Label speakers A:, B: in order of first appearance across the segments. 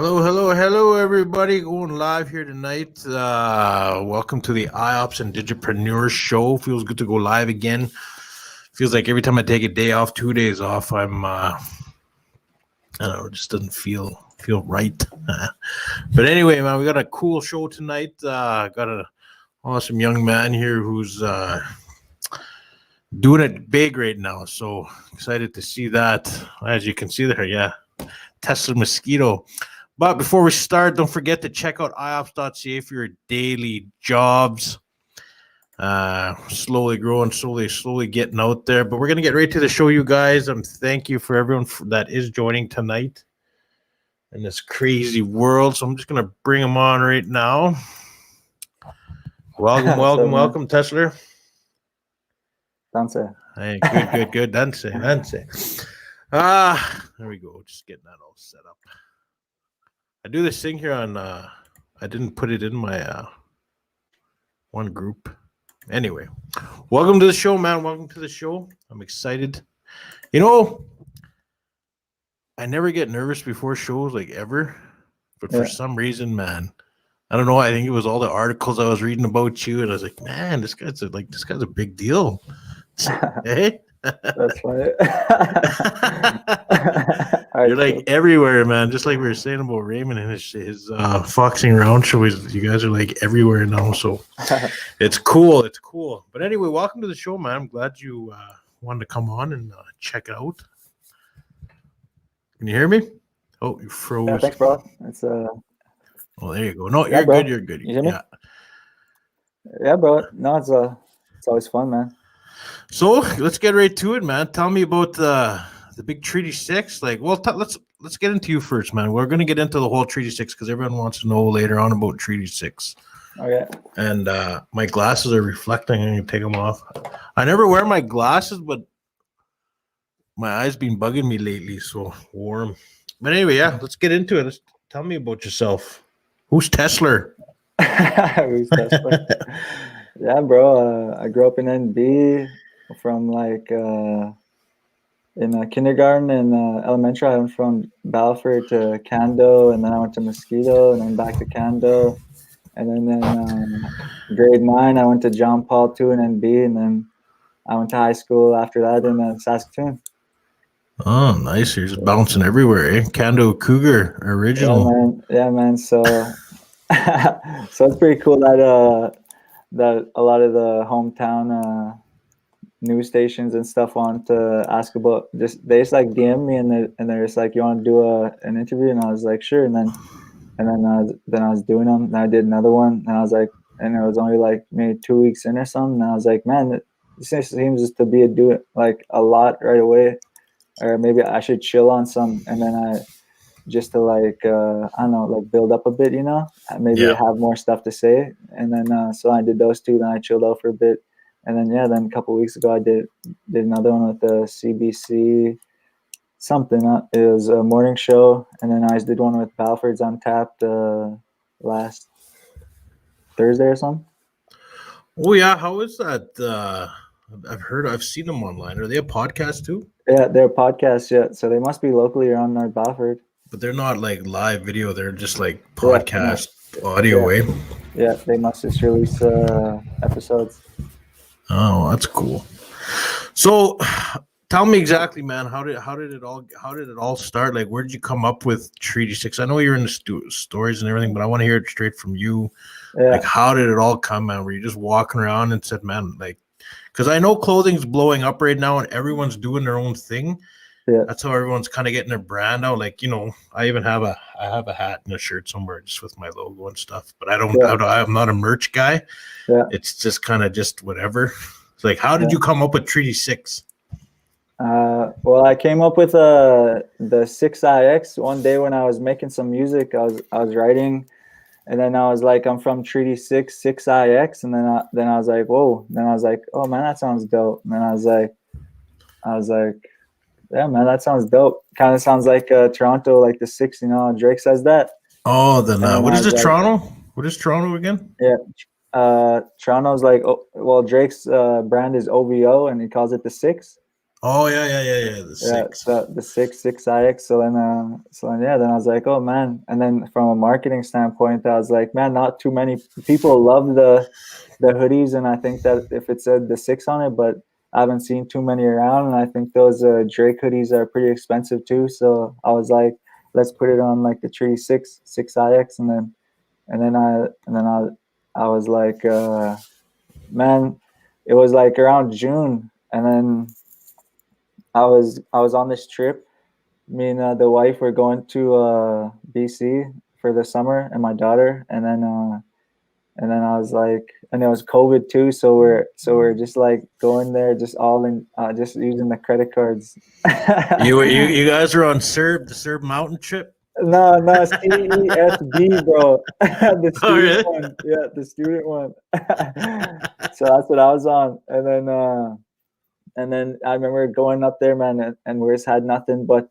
A: Hello, everybody. Going live here tonight. Welcome to the IOPPS and Indigepreneur show. Feels good to go live again. Feels like every time I take a day off, 2 days off, I'm, I don't know, it just doesn't feel right. But anyway, man, we got a cool show tonight. Got an awesome young man here who's doing it big right now. So excited to see that. As you can see there, yeah, Teslar Mosquito. But before we start, don't forget to check out IOPPS.ca for your daily jobs. Slowly growing, slowly getting out there. But we're going to get right to the show, you guys. Thank you for everyone that is joining tonight in this crazy world. So I'm just going to bring them on right now. Welcome, Teslar.
B: Dance.
A: Hey, good. Dance. There we go. Just getting that all set up. I do this thing here on, I didn't put it in my one group. Anyway, welcome to the show, man. Welcome to the show. I'm excited. You know, I never get nervous before shows, like ever. But for some reason, man, I don't know. I think it was all the articles I was reading about you, and I was like, man, this guy's a big deal. Hey?
B: That's right.
A: You're like everywhere, man. Just like we were saying about Raymond and his foxing round show. You guys are like everywhere now, so it's cool. It's cool. But anyway, welcome to the show, man. I'm glad you wanted to come on and check it out. Can you hear me? Oh, you froze.
B: Yeah, thanks, bro. It's
A: Oh, there you go. No, you're good. You're good.
B: You hear me? Yeah, bro. No, it's always fun, man.
A: So let's get right to it, man. Tell me about the big Treaty 6. Like, well, let's get into you first, man. We're going to get into the whole Treaty 6 because everyone wants to know later on about Treaty 6.
B: Okay.
A: And my glasses are reflecting. I'm going to take them off. I never wear my glasses, but my eyes been bugging me lately, so warm. But anyway, yeah, let's get into it. Tell me about yourself. Who's Teslar?
B: Who's Teslar? Yeah, bro. I grew up in NB from like in kindergarten and elementary. I went from Balfour to Cando, and then I went to Mosquito, and then back to Cando. And then in grade 9, I went to John Paul II in NB, and then I went to high school after that in Saskatoon.
A: Oh, nice. You're just bouncing everywhere, eh? Cando Cougar original.
B: Yeah, man. So, so it's pretty cool that a lot of the hometown news stations and stuff want to ask about they just like DM me and they're just like, you want to do an interview? And I was like, sure. And then I was doing them, and I did another one, and I was like, and it was only like maybe 2 weeks in or something, and I was like, man, this seems to be like a lot right away, or maybe I should chill on some, and then just to like I don't know, like build up a bit, you know, maybe have more stuff to say. And then so I did those two, then I chilled out for a bit, and then then a couple of weeks ago I did another one with the CBC something. It was a morning show, and then I just did one with Balford's Untapped last Thursday or something.
A: Oh yeah, how is that? I've seen them online. Are they a podcast too?
B: Yeah, they're a podcast. Yeah, so they must be locally around North Balford.
A: But they're not like live video. They're just like podcast audio way.
B: Yeah, they must just release episodes.
A: Oh, that's cool. So, tell me exactly, man. How did it all start? Like, where did you come up with Treaty 6? I know you're in the stories and everything, but I want to hear it straight from you. Yeah. Like, how did it all come, man? Were you just walking around and said, man, like, because I know clothing's blowing up right now and everyone's doing their own thing. Yeah. That's how everyone's kind of getting their brand out. Like, you know, I even have a hat and a shirt somewhere just with my logo and stuff, but I'm not a merch guy. Yeah. It's just kind of just whatever. It's like, how did you come up with Treaty 6?
B: Well, I came up with the 6IX one day when I was making some music. I was writing, and then I was like, I'm from Treaty 6IX, and then I was like, whoa. Then I was like, oh man, that sounds dope. And then I was like, yeah, man, that sounds dope. Kind of sounds like Toronto, like the 6, you know, Drake says that.
A: Oh, then what is it, like, Toronto? What is Toronto again?
B: Yeah, Toronto's like, Drake's brand is OVO, and he calls it the 6.
A: Oh yeah. The
B: Yeah,
A: six.
B: so the six IX. So then yeah, then I was like, oh man. And then from a marketing standpoint, I was like, man, not too many people love the hoodies, and I think that if it said the six on it, but I haven't seen too many around, and I think those Drake hoodies are pretty expensive too. So I was like, let's put it on like the Tree six IX, and then I was like, man, it was like around June, and then I was on this trip. Me and the wife were going to BC for the summer, and my daughter, and then I was like, and it was COVID too, so we're just like going there, just all in, just using the credit cards.
A: You guys are on the Serb mountain trip.
B: No, CESB, bro. The
A: Oh
B: student
A: really?
B: one. Yeah, the student one. So that's what I was on. And then I remember going up there, man, and we just had nothing but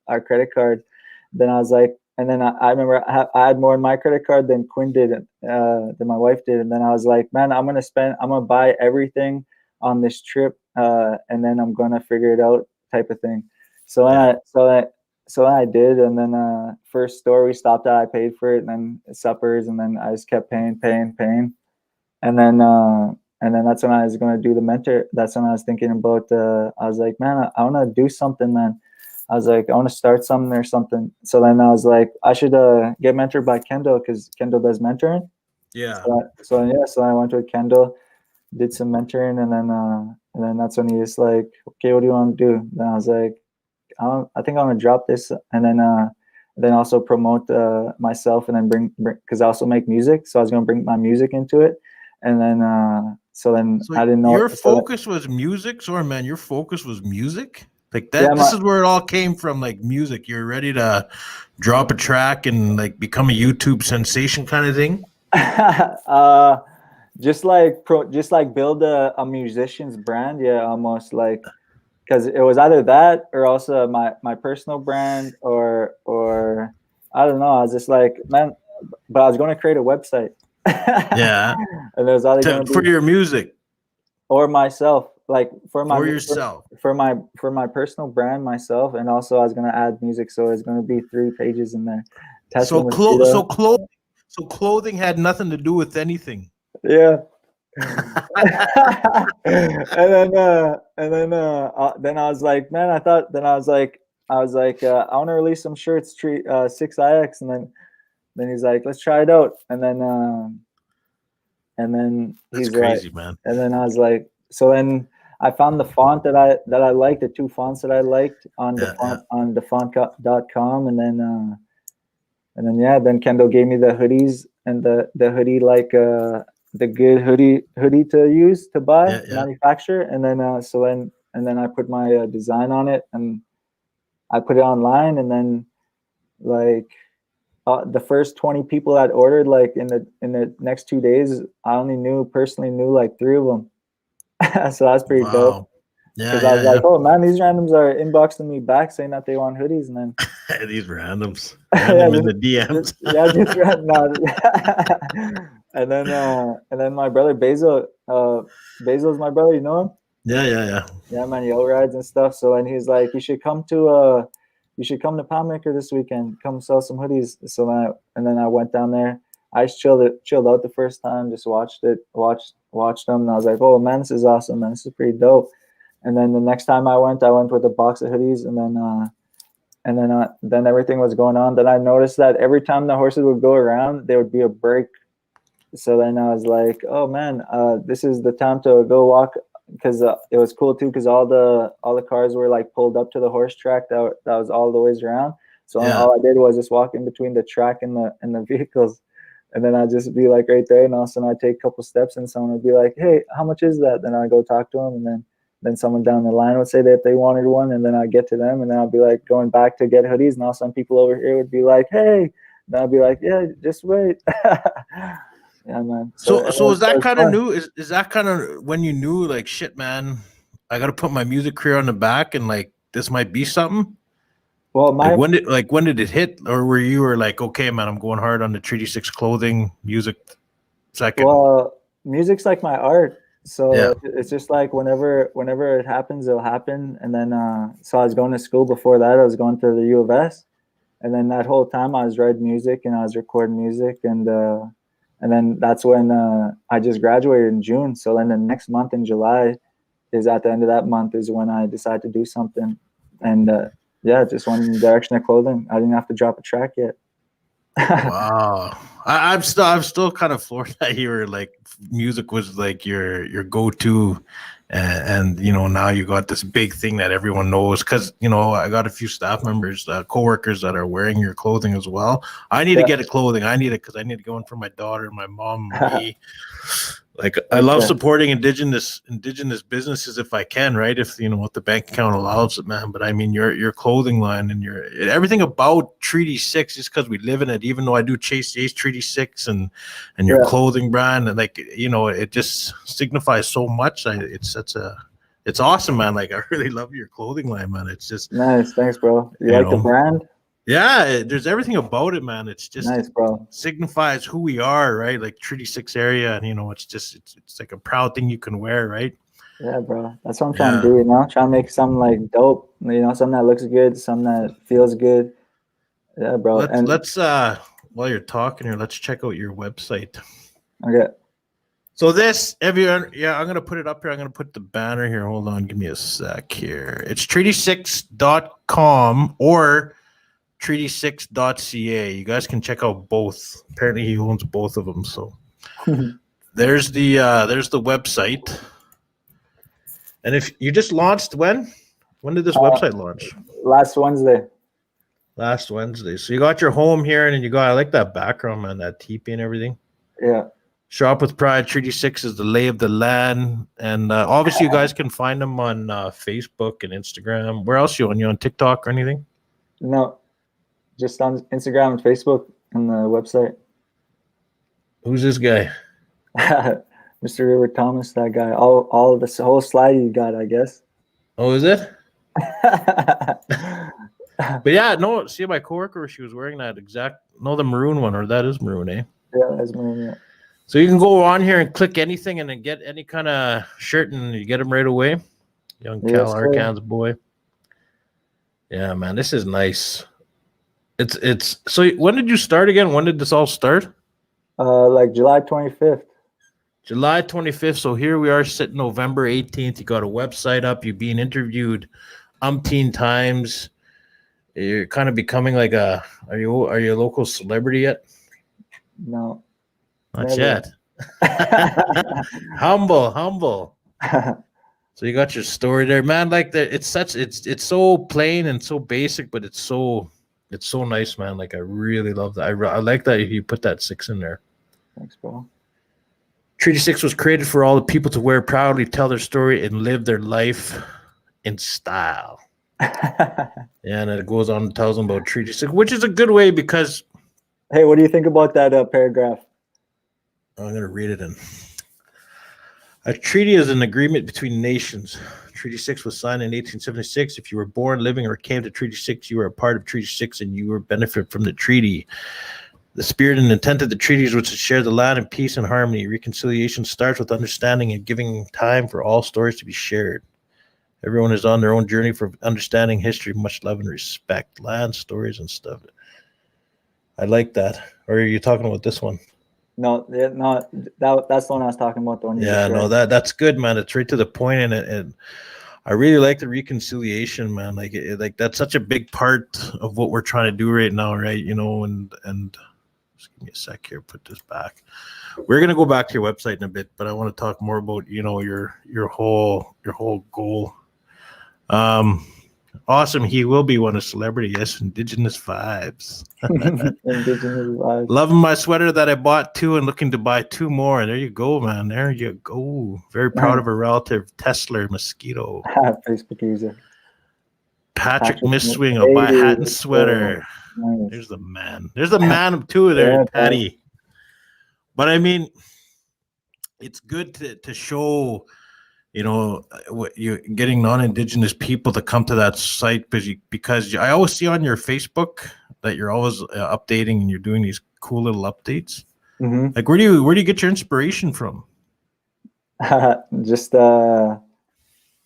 B: our credit card. Then I was like, and then I remember I had more in my credit card than Quinn did, than my wife did. And then I was like, man, I'm gonna buy everything on this trip, and then I'm gonna figure it out, type of thing. So then
A: Yeah.
B: I did, and then first store we stopped at, I paid for it, and then suppers, and then I just kept paying, and then that's when I was going to do the mentor. That's when I was thinking about. I was like, man, I want to do something, man. I was like, I want to start something or something. So then I was like, I should get mentored by Kendall, because Kendall does mentoring.
A: Yeah.
B: So I went with Kendall, did some mentoring, and then that's when he was like, okay, what do you want to do? Then I was like, I think I'm gonna drop this, and then also promote myself, and then bring, because I also make music, so I was gonna bring my music into it, and then
A: So
B: I didn't know.
A: your focus was music, sorry man. Your focus was music, like
B: Yeah,
A: that. This is where it all came from, like music. You're ready to drop a track and like become a YouTube sensation kind of thing.
B: just like build a musician's brand, yeah, almost like, because it was either that or also my personal brand, or I don't know. I was just like, man, but I was going to create a website.
A: Yeah,
B: And there's either going to
A: for
B: be,
A: your music
B: or myself, like for my
A: for yourself.
B: for my personal brand, myself, and also I was going to add music, so it's going to be 3 pages in there. Tesla
A: So clo-
B: Mosquito.
A: so clothing, so clothing had nothing to do with anything.
B: Yeah. Then I was like, man, I want to release some shirts, 6ix, and then he's like, let's try it out, and then
A: That's
B: he's like,
A: crazy, man.
B: and then I was like, so then I found the font that I liked, the 2 fonts that I liked on the
A: Yeah, yeah.
B: font on defont.com, and then yeah, then Kendall gave me the hoodies, and the hoodie, like the good hoodie to use, to buy,
A: Yeah,
B: to
A: yeah.
B: manufacture, and then I put my design on it, and I put it online, and then like the first 20 people that ordered, like in the next 2 days, I only personally knew like 3 of them. So that's pretty dope,
A: Wow. Yeah,
B: because I was like,
A: yeah,
B: oh man, these randoms are inboxing me back saying that they want hoodies, and then
A: yeah. These randoms,
B: yeah,
A: random in the DMs.
B: just ran no. And then my brother Basil's my brother, you know him?
A: Yeah, yeah, yeah.
B: Yeah, man, he rides and stuff. So, and he's like, you should come to Poundmaker this weekend, come sell some hoodies. And then I went down there. I just chilled out the first time, just watched them, and I was like, oh man, this is awesome, man, this is pretty dope. And then the next time I went with a box of hoodies, and then everything was going on. Then I noticed that every time the horses would go around, there would be a break. So then I was like, oh man, this is the time to go walk, because it was cool too, because all the cars were like pulled up to the horse track that was all the ways around. So
A: Yeah.
B: all I did was just walk in between the track and the vehicles, and then I'd just be like right there, and all of a sudden I'd take a couple steps, and someone would be like, hey, how much is that? Then I'd go talk to them, and then someone down the line would say that they wanted one, and then I'd get to them, and then I'd be like going back to get hoodies, and all of a sudden people over here would be like, hey, and I'd be like, yeah, just wait. Yeah, man.
A: So is that
B: it's
A: kind of
B: fun.
A: new? Is that kind of when you knew like shit, man? I got to put my music career on the back, and like this might be something.
B: Well,
A: When did it hit, or were you like, okay, man, I'm going hard on the Treaty 6 clothing music second?
B: music's like my art. So
A: Yeah.
B: it's just like whenever it happens, it'll happen. And then so I was going to school before that. I was going to the U of S, and then that whole time I was writing music and I was recording music, and then that's when I just graduated in June. So then the next month in July is at the end of that month is when I decided to do something, and yeah, just went in the direction of clothing. I didn't have to drop a track yet.
A: Wow. I'm still kind of floored that you were like music was like your go-to, and you know now you got this big thing that everyone knows because you know I got a few staff members, coworkers that are wearing your clothing as well. I need to
B: Yeah.
A: get a clothing. I need it because I need to go in for my daughter, my mom, me. Like I
B: Okay.
A: love supporting indigenous businesses if I can, right? If you know what the bank account allows it, man. But I mean your clothing line and your everything about Treaty 6 just because we live in it, even though I do chase Treaty 6 and your
B: Yeah.
A: clothing brand and like you know, it just signifies so much. It's awesome, man. Like I really love your clothing line, man. It's just
B: Nice. Thanks, bro. You
A: you
B: like the
A: know,
B: brand?
A: yeah, there's everything about it, man. It's just
B: Nice, bro.
A: signifies who we are, right? Like Treaty 6 area, and you know, it's like a proud thing you can wear, right?
B: Yeah, bro. That's what I'm trying
A: Yeah.
B: to do, Trying to make something like dope, something that looks good, something that feels good. Yeah, bro. And
A: Let's while you're talking here, let's check out your website.
B: okay.
A: So this, everyone, yeah, I'm gonna put it up here. I'm gonna put the banner here. Hold on, give me a sec here. It's treaty6.com or treaty6.ca. You guys can check out both. Apparently he owns both of them. So there's the website. And if you just launched when did this website launch?
B: Last Wednesday.
A: Last Wednesday. So you got your home here, and then you got, I like that background, man, that teepee and everything.
B: Yeah.
A: Shop with Pride. Treaty 6 is the lay of the land. And obviously you guys can find them on Facebook and Instagram. Where else you on? You on TikTok or anything?
B: No, just on Instagram and Facebook and the website.
A: Who's this guy?
B: Mr. River Thomas, that guy. All this whole slide you got, I guess.
A: Oh, is it? But yeah, no, see my coworker, she was wearing that the maroon one, or that is maroon, eh?
B: Yeah, that's maroon, yeah.
A: So you can go on here and click anything and then get any kind of shirt and you get them right away. Young Cal Arcan's boy. Yeah, man, this is nice. It's so when did you start again? When did this all start?
B: Like July 25th.
A: July 25th. So here we are sitting November 18th. You got a website up, you're being interviewed umpteen times. You're kind of becoming like are you a local celebrity yet?
B: No.
A: Not yet. Humble. So you got your story there, man. Like that, it's so plain and so basic, but it's so nice, man. Like I really love that. I like that you put that 6 in there.
B: Thanks, bro.
A: Treaty 6 was created for all the people to wear proudly, tell their story, and live their life in style. Yeah, and it goes on and tells them about Treaty 6, which is a good way because.
B: Hey, what do you think about that paragraph?
A: I'm going to read it in. A treaty is an agreement between nations. Treaty 6 was signed in 1876. If you were born, living, or came to Treaty 6, you were a part of Treaty 6 and you were benefit from the treaty. The spirit and intent of the treaties was to share the land in peace and harmony. Reconciliation starts with understanding and giving time for all stories to be shared. Everyone is on their own journey for understanding history, much love and respect, land, stories, and stuff. I like that. Or are you talking about this one?
B: No, that's the one I was talking about. The one.
A: Yeah, no, that's good, man. It's right to the point, and I really like the reconciliation, man. Like, like that's such a big part of what we're trying to do right now, right? You know, and just give me a sec here. Put this back. We're gonna go back to your website in a bit, but I want to talk more about your whole goal. Awesome. He will be one of celebrity. Yes, Indigenous vibes.
B: Indigenous vibes.
A: Loving my sweater that I bought 2 and looking to buy 2 more. There you go, man. There you go. Very proud of a relative, Teslar Mosquito.
B: Facebook user.
A: Patrick Misswing. I'll buy a hat and sweater. Nice. There's the man. There's the man too there, yeah, Patty. But I mean, it's good to show. What you're getting non-Indigenous people to come to that site because I always see on your Facebook that you're always updating and you're doing these cool little updates.
B: Mm-hmm.
A: Like where do you get your inspiration from?
B: Just I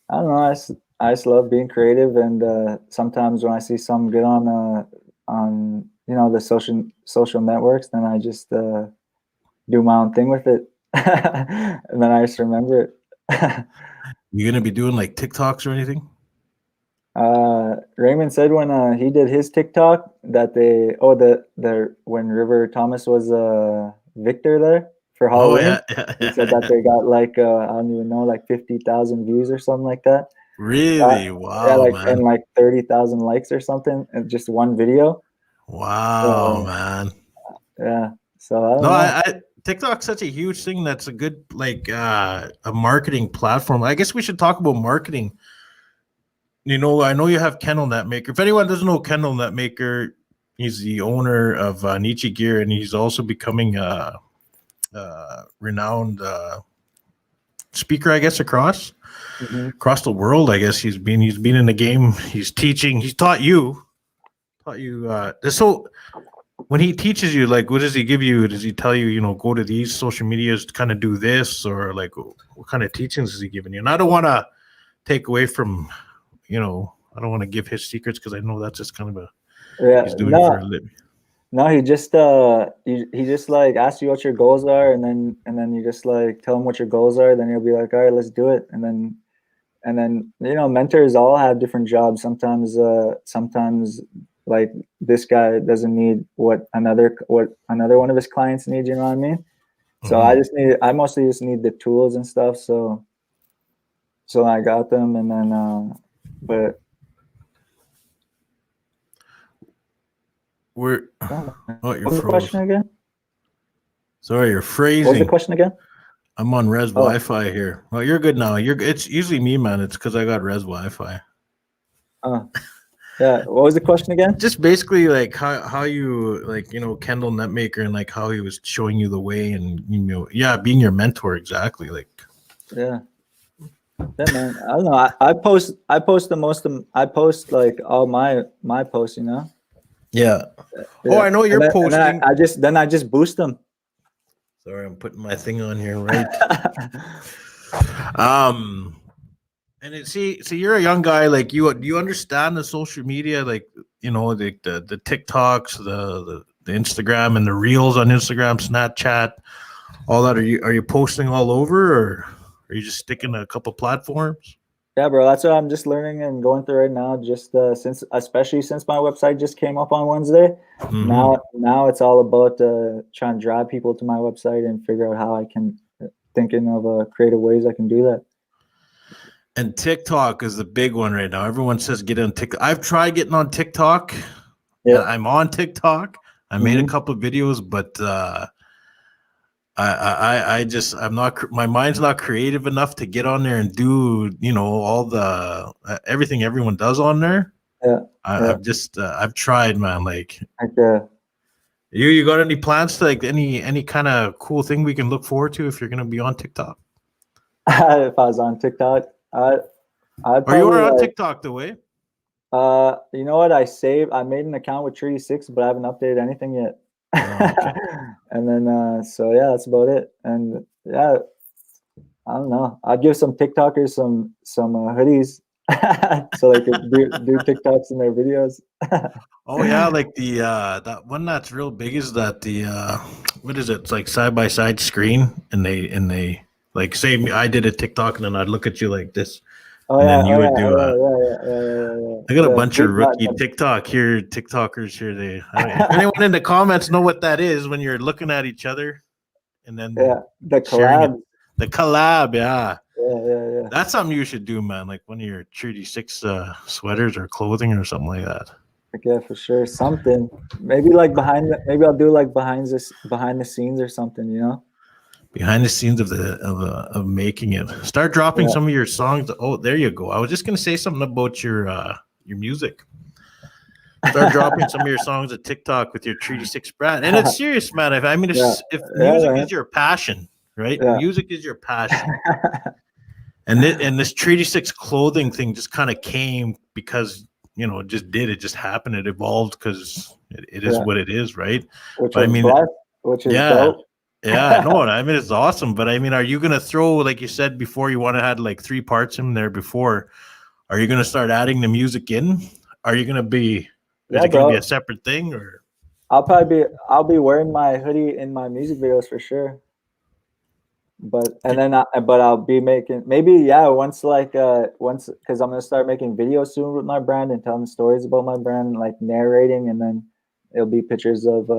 B: don't know. I just love being creative, and sometimes when I see something good on the social networks, then I just do my own thing with it, and then I just remember it.
A: You gonna be doing like TikToks or anything?
B: Raymond said when he did his TikTok that the when River Thomas was victor there for
A: Oh
B: Halloween.
A: yeah, yeah,
B: He said that
A: yeah.
B: they got like I don't even know, like 50,000 views or something like that.
A: Really?
B: Yeah,
A: Wow,
B: like
A: man.
B: and like 30,000 likes or something in just one video.
A: Wow,
B: So
A: man.
B: yeah, so I
A: No,
B: don't know.
A: TikTok's such a huge thing. That's a good like a marketing platform. I guess we should talk about marketing. I know you have Kendall Netmaker. If anyone doesn't know Kendall Netmaker, he's the owner of Nietzsche Gear, and he's also becoming a renowned speaker, I guess,
B: Mhm.
A: across the world. I guess he's been in the game. He's teaching. He's taught you. So when he teaches you, like, what does he give you? Does he tell you, go to these social medias to kind of do this, or like, what kind of teachings is he giving you? And I don't want to take away from, I don't want to give his secrets because I know that's just kind of
B: Yeah,
A: he's doing for a living.
B: no, he just like asks you what your goals are, and then you just like tell him what your goals are. Then he'll be like, all right, let's do it. And then mentors all have different jobs. Sometimes like this guy doesn't need what another one of his clients needs. You know what I mean? So
A: Mhm.
B: I mostly just need the tools and stuff. So I got them, and then but
A: We're
B: oh,
A: oh, you're
B: what was the question
A: froze.
B: again?
A: Sorry, you're
B: What was the
A: phrasing.
B: question again?
A: I'm on res
B: Oh,
A: Wi-Fi here. Well, you're good now. It's usually me, man. It's because I got res Wi-Fi.
B: uh, yeah. What was the question again?
A: Just basically like how you like Kendall Netmaker and like how he was showing you the way and yeah, being your mentor exactly like.
B: Yeah. Yeah, man. I don't know. I post the most. I post like all my posts.
A: Yeah. Oh,
B: Yeah,
A: I know
B: and
A: you're
B: then
A: posting.
B: I just boost them.
A: Sorry, I'm putting my thing on here right. Um, and see, you're a young guy. Like you understand the social media, like the TikToks, the Instagram, and the reels on Instagram, Snapchat, all that. Are you posting all over, or are you just sticking to a couple platforms?
B: Yeah, bro. That's what I'm just learning and going through right now. Just especially since my website just came up on Wednesday.
A: Mm-hmm.
B: Now it's all about trying to drive people to my website and figure out how I can thinking of creative ways I can do that.
A: And TikTok is the big one right now. Everyone says get on TikTok. I've tried getting on TikTok, and
B: Yeah.
A: I'm on TikTok. I made a
B: Hmm.
A: couple of videos, but I just I'm not my mind's not creative enough to get on there and do all the everything everyone does on there.
B: Yeah. Yeah.
A: I've just I've tried, man. Like
B: Like
A: you got any plans to like any kind of cool thing we can look forward to if you're gonna be on TikTok?
B: if I was on TikTok, I'd
A: Or you
B: probably
A: are on
B: like
A: TikTok the way?
B: you know what? I made an account with Treaty 6, but I haven't updated anything yet.
A: Oh, okay.
B: And then so yeah, that's about it. And yeah, I don't know. I'd give some TikTokers some hoodies so they could do TikToks in their videos.
A: Oh yeah, like the that one that's real big is that the what is it? It's like side by side screen, and they like say I did a TikTok, and then I'd look at you like this,
B: Oh
A: and
B: yeah,
A: then
B: oh
A: you would
B: yeah,
A: do
B: oh yeah, yeah, yeah, yeah, yeah, yeah.
A: I got a
B: The
A: bunch of
B: big
A: rookie TikTokers here. If anyone in the comments know what that is when you're looking at each other and then
B: yeah, the
A: sharing it.
B: collab.
A: The collab, yeah.
B: Yeah, yeah, yeah.
A: That's something you should do, man. Like one of your Treaty 6 sweaters or clothing or something like that.
B: Like, yeah, for sure. Something. Maybe like maybe I'll do like behind the scenes or something.
A: Behind the scenes of making it. Start dropping
B: Yeah.
A: some of your songs. Oh, there you go. I was just gonna say something about your music. Start dropping some of your songs at TikTok with your Treaty 6 brand. And it's serious, man. I mean,
B: Yeah.
A: if
B: Yeah,
A: music
B: man.
A: is your passion, right?
B: Yeah.
A: Music is your passion. And this Treaty 6 clothing thing just kind of came because it just did. It just happened. It evolved because it is
B: Yeah.
A: what it is, right?
B: Which
A: But I
B: was
A: mean,
B: black, which is
A: yeah,
B: dope.
A: Yeah, no, I mean it's awesome, but I mean, are you gonna throw, like you said before, you want to had like 3 parts in there before? Are you gonna start adding the music in? Are you gonna be? Is
B: Yeah,
A: it gonna be
B: bro.
A: a separate thing or?
B: I'll be wearing my hoodie in my music videos for sure. But but I'll be making maybe, yeah, once because I'm gonna start making videos soon with my brand and telling stories about my brand and like narrating, and then it'll be pictures of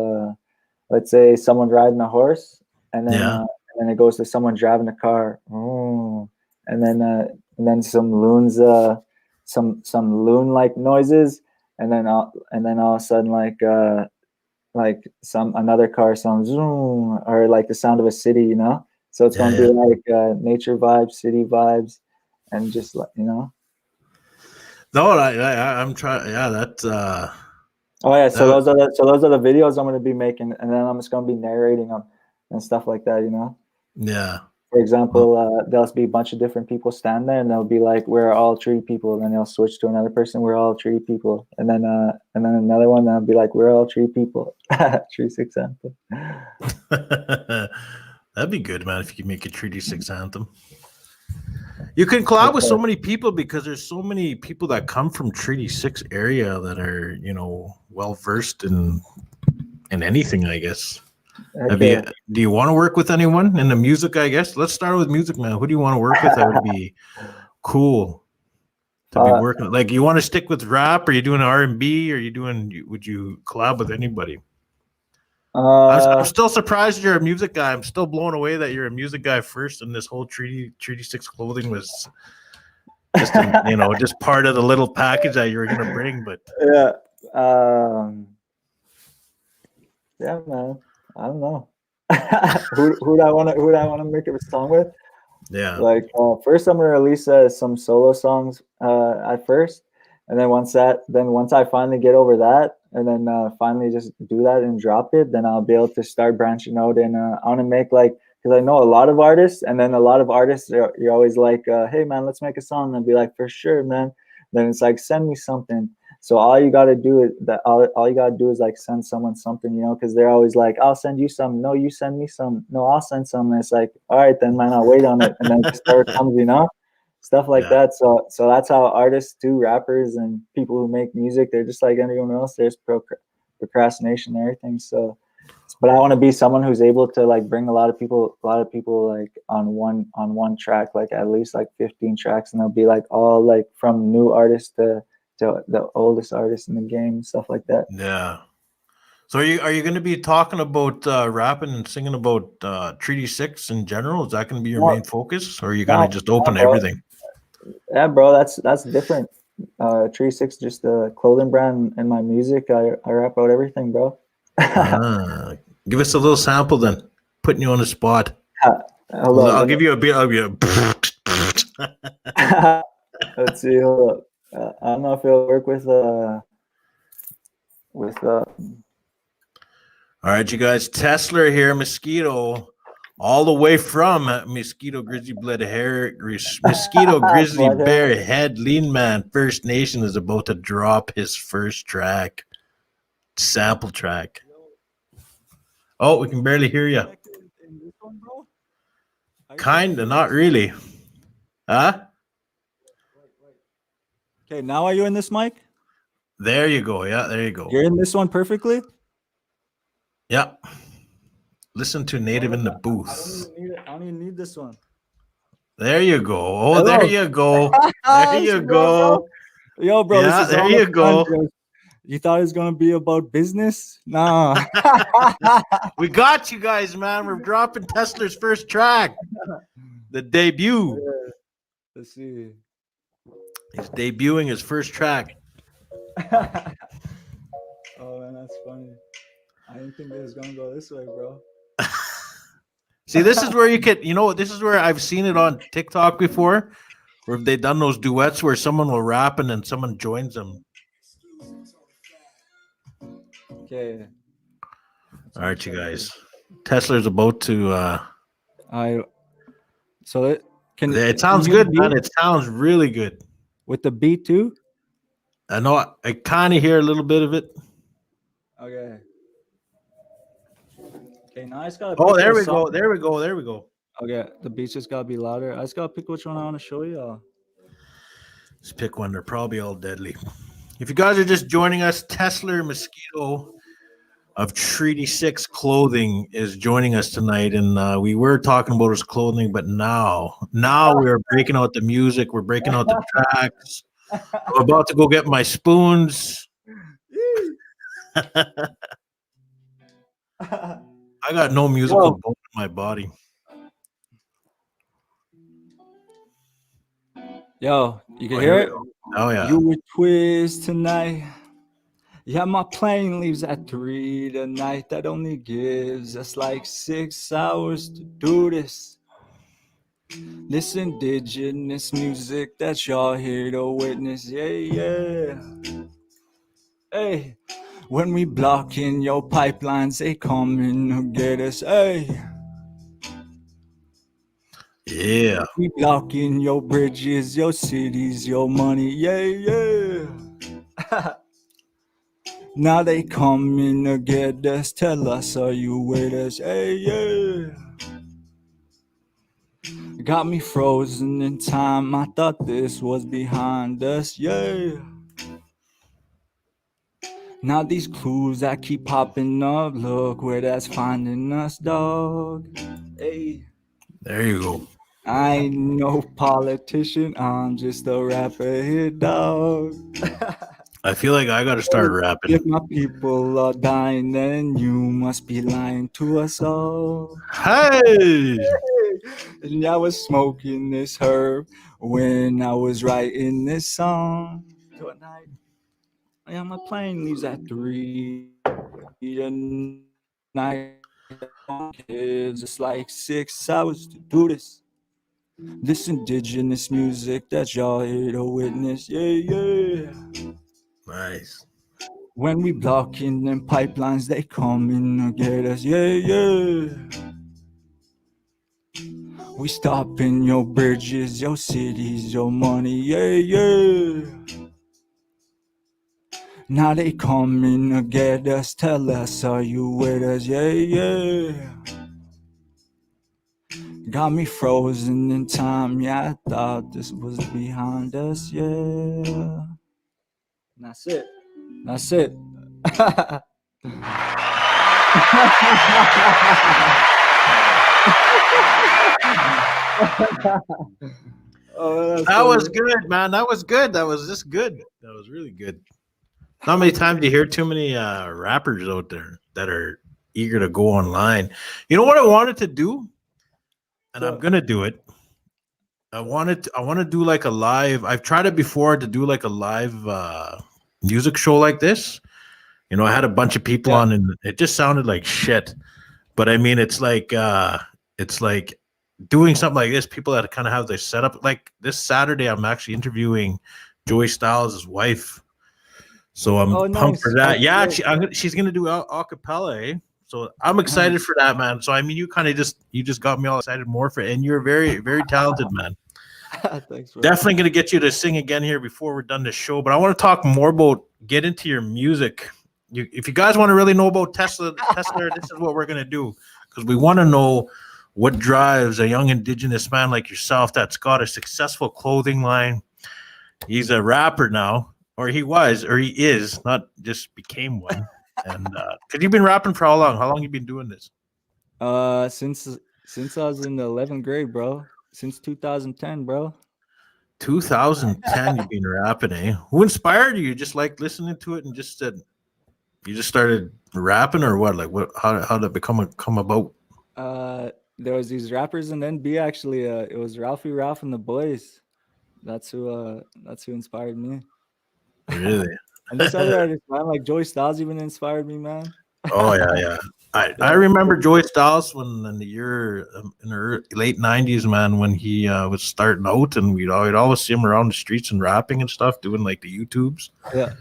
B: let's say someone riding a horse,
A: Yeah,
B: and then it goes to someone driving a car. Oh, and then some loons, some loon like noises, and then all of a sudden like some another car sounds zoom, or like the sound of a city, you know. So it's
A: yeah,
B: going to be
A: yeah.
B: like nature vibes, city vibes, and just like, you know.
A: No, I'm trying. Yeah, that's
B: Oh yeah,
A: that.
B: so those are the videos I'm going to be making, and then I'm just going to be narrating them and stuff like that, you know.
A: Yeah.
B: For
A: Well,
B: example, there'll be a bunch of different people stand there, and they'll be like, "We're all tree people." And then they'll switch to another person, "We're all tree people." And then another one, that'll be like, "We're all tree people." Tree six anthem.
A: that'd be good, man. If you could make a Treaty Six anthem, you can collab with so many people because there's so many people that come from Treaty Six area that are, well versed in anything, I guess. Have you?
B: Okay.
A: Do you want to work with anyone in the music? I guess let's start with music, man. Who do you want to work with? That would be cool to be
B: Uh,
A: working. Like, you want to stick with rap? Are you doing R&B? Are you doing? Would you collab with anybody? I'm
B: uh,
A: still surprised you're a music guy. I'm still blown away that you're a music guy first, and this whole Treaty Six clothing was just just part of the little package that you were gonna bring. But
B: yeah. Um, yeah, man. I don't know. Who do I want to make a song with?
A: yeah,
B: Like first, I'm gonna release some solo songs at first, and then once I finally get over that, and then finally just do that and drop it, then I'll be able to start branching out. And I want to make like, because I know a lot of artists, and then a lot of artists you're always like, hey man, let's make a song, and I'll be like, for sure, man. Then it's like, send me something. So all you gotta do is all you gotta do is like send someone something, you know, because they're always like, I'll send you some. No, you send me some. No, I'll send some. And it's like, all right, then man, I'll wait on it, and then just never comes, you know, stuff like
A: yeah,
B: that. So that's how artists do, rappers and people who make music. They're just like anyone else. There's procrastination and everything. So, but I want to be someone who's able to like bring a lot of people like on one track, like at least like 15 tracks, and they'll be like all like from new artists to the oldest artists in the game, stuff like that.
A: yeah. So are you going to be talking about rapping and singing about Treaty Six in general? Is that going to be your
B: No,
A: main focus, or are you going to
B: no,
A: just
B: no,
A: open
B: bro.
A: everything?
B: Yeah, bro, that's different. Tree Six, just a clothing brand, and my music. I rap about everything, bro.
A: Ah, give us a little sample then. Putting you on the spot.
B: Hold
A: I'll
B: up.
A: give you a bit. I'll be a.
B: Let's see. Hold up. I don't know if it'll work with
A: All right, you guys. Teslar here, Mosquito, all the way from Mosquito Grizzly Blood Hair, Mosquito Grizzly
B: blood hair.
A: Bear Head Lean Man First Nation is about to drop his first track, sample track. Oh, we can barely hear you.
C: In this one, bro? Are you
A: Kinda,
C: connected in
A: not
C: this one?
A: really. Huh?
C: Okay, now are you in this mic?
A: There you go. Yeah, there you go.
C: You're in this one perfectly?
A: Yeah. Listen to Native in the
C: I don't
A: Booth.
C: even need it. I don't even need this one.
A: There you go. Oh,
C: Hello.
A: there you go. There you go.
C: Yo, bro,
A: Yeah,
C: this is
A: there
C: all
A: you
C: a plan,
A: go.
C: bro. You thought it was gonna be about business? Nah.
A: We got you guys, man. We're dropping Teslar's first track, the debut.
C: Let's see.
A: He's debuting his first track.
C: Oh man, that's funny. I didn't think it was gonna go this way, bro.
A: See, this is where you could, this is where I've seen it on TikTok before, where they've done those duets where someone will rap and then someone joins them.
C: Okay.
A: All right, you guys. Teslar's about to.
C: So it
A: It sounds
C: can you
A: good,
C: hear
A: man. It sounds really good.
C: with the beat too?
A: I know I kind of hear a little bit of it.
C: Okay. Okay, now I just gotta.
A: Oh,
C: pick
A: there
C: a
A: we
C: song.
A: go. There we go. There we go.
C: Okay, the beats just gotta be louder. I just gotta pick which one I want to show you.
A: Let's pick one. They're probably all deadly. If you guys are just joining us, Teslar Mosquito of Treaty 6 Clothing is joining us tonight. And we were talking about his clothing, but now we're breaking out the music. We're breaking out the tracks. I'm about to go get my spoons. I got no musical bone in my body.
C: Yo, you can
A: Oh,
C: hear
A: here we
C: it?
A: go. Oh, yeah.
C: You were twist tonight. Yeah, my plane leaves at 3 tonight. That only gives us like 6 hours to do this. This indigenous music that y'all here to witness. Yeah, yeah. Hey, when we blocking your pipelines, they coming to get us. Hey,
A: Yeah.
C: we blocking your bridges, your cities, your money. Yeah, yeah. Now they coming to get us. Tell us, are you with us? Hey, yeah. Got me frozen in time. I thought this was behind us. Yeah. Now these clues that keep popping up. Look where that's finding us, dog. Hey.
A: There you go.
C: I ain't no politician. I'm just a rapper here, dog.
A: I feel like I got to start rapping.
C: If my people are dying, then you must be lying to us all.
A: Hey!
C: And I was smoking this herb when I was writing this song. Tonight, yeah, my plane leaves at 3 tonight. It's just like 6 hours to do this. This indigenous music that y'all here to witness. Yeah, yeah.
A: Nice.
C: When we blocking them pipelines, they coming to get us. Yeah, yeah. We stopping your bridges, your cities, your money. Yeah, yeah. Now they coming to get us. Tell us, are you with us? Yeah, yeah. Got me frozen in time. Yeah, I thought this was behind us. Yeah. And that's it. That's it. Oh,
A: That was good, man. That was good. That was just good. That was really good. Not many times do you hear too many rappers out there that are eager to go online. You know what I wanted to do? And I'm gonna do it. I want to do like a live. I've tried it before to do like a live music show like this. You know, I had a bunch of people on and it just sounded like shit. But I mean it's like doing something like this, people that kind of have their setup. Like this Saturday, I'm actually interviewing Joey Styles' wife. So I'm pumped for that. Yeah, she's gonna do a cappella. Eh? So I'm excited for that, man. So I mean, you just got me all excited more for it, and you're very, very talented, man.
C: Thanks, bro.
A: Definitely gonna get you to sing again here before we're done this show. But I want to talk more about get into your music. If you guys want to really know about Tesla, this is what we're gonna do because we want to know what drives a young Indigenous man like yourself that's got a successful clothing line. He's a rapper now. Or he was, or he is, not just became one. And because you've been rapping for how long? How long you been doing this?
C: Since I was in the 11th grade, bro. Since 2010, bro.
A: 2010, you've been rapping, eh? Who inspired you? You just like listening to it and just said you just started rapping, or what? Like what? How did it come about?
C: There was these rappers in NB actually. It was Ralphie Ralph and the Boys. That's who inspired me.
A: Really?
C: And this other artist, man, like Joey Styles, even inspired me, man.
A: Oh yeah. I remember Joey Styles when in the late 90s, man, when he was starting out, and we'd always see him around the streets and rapping and stuff, doing like the YouTubes.
C: Yeah.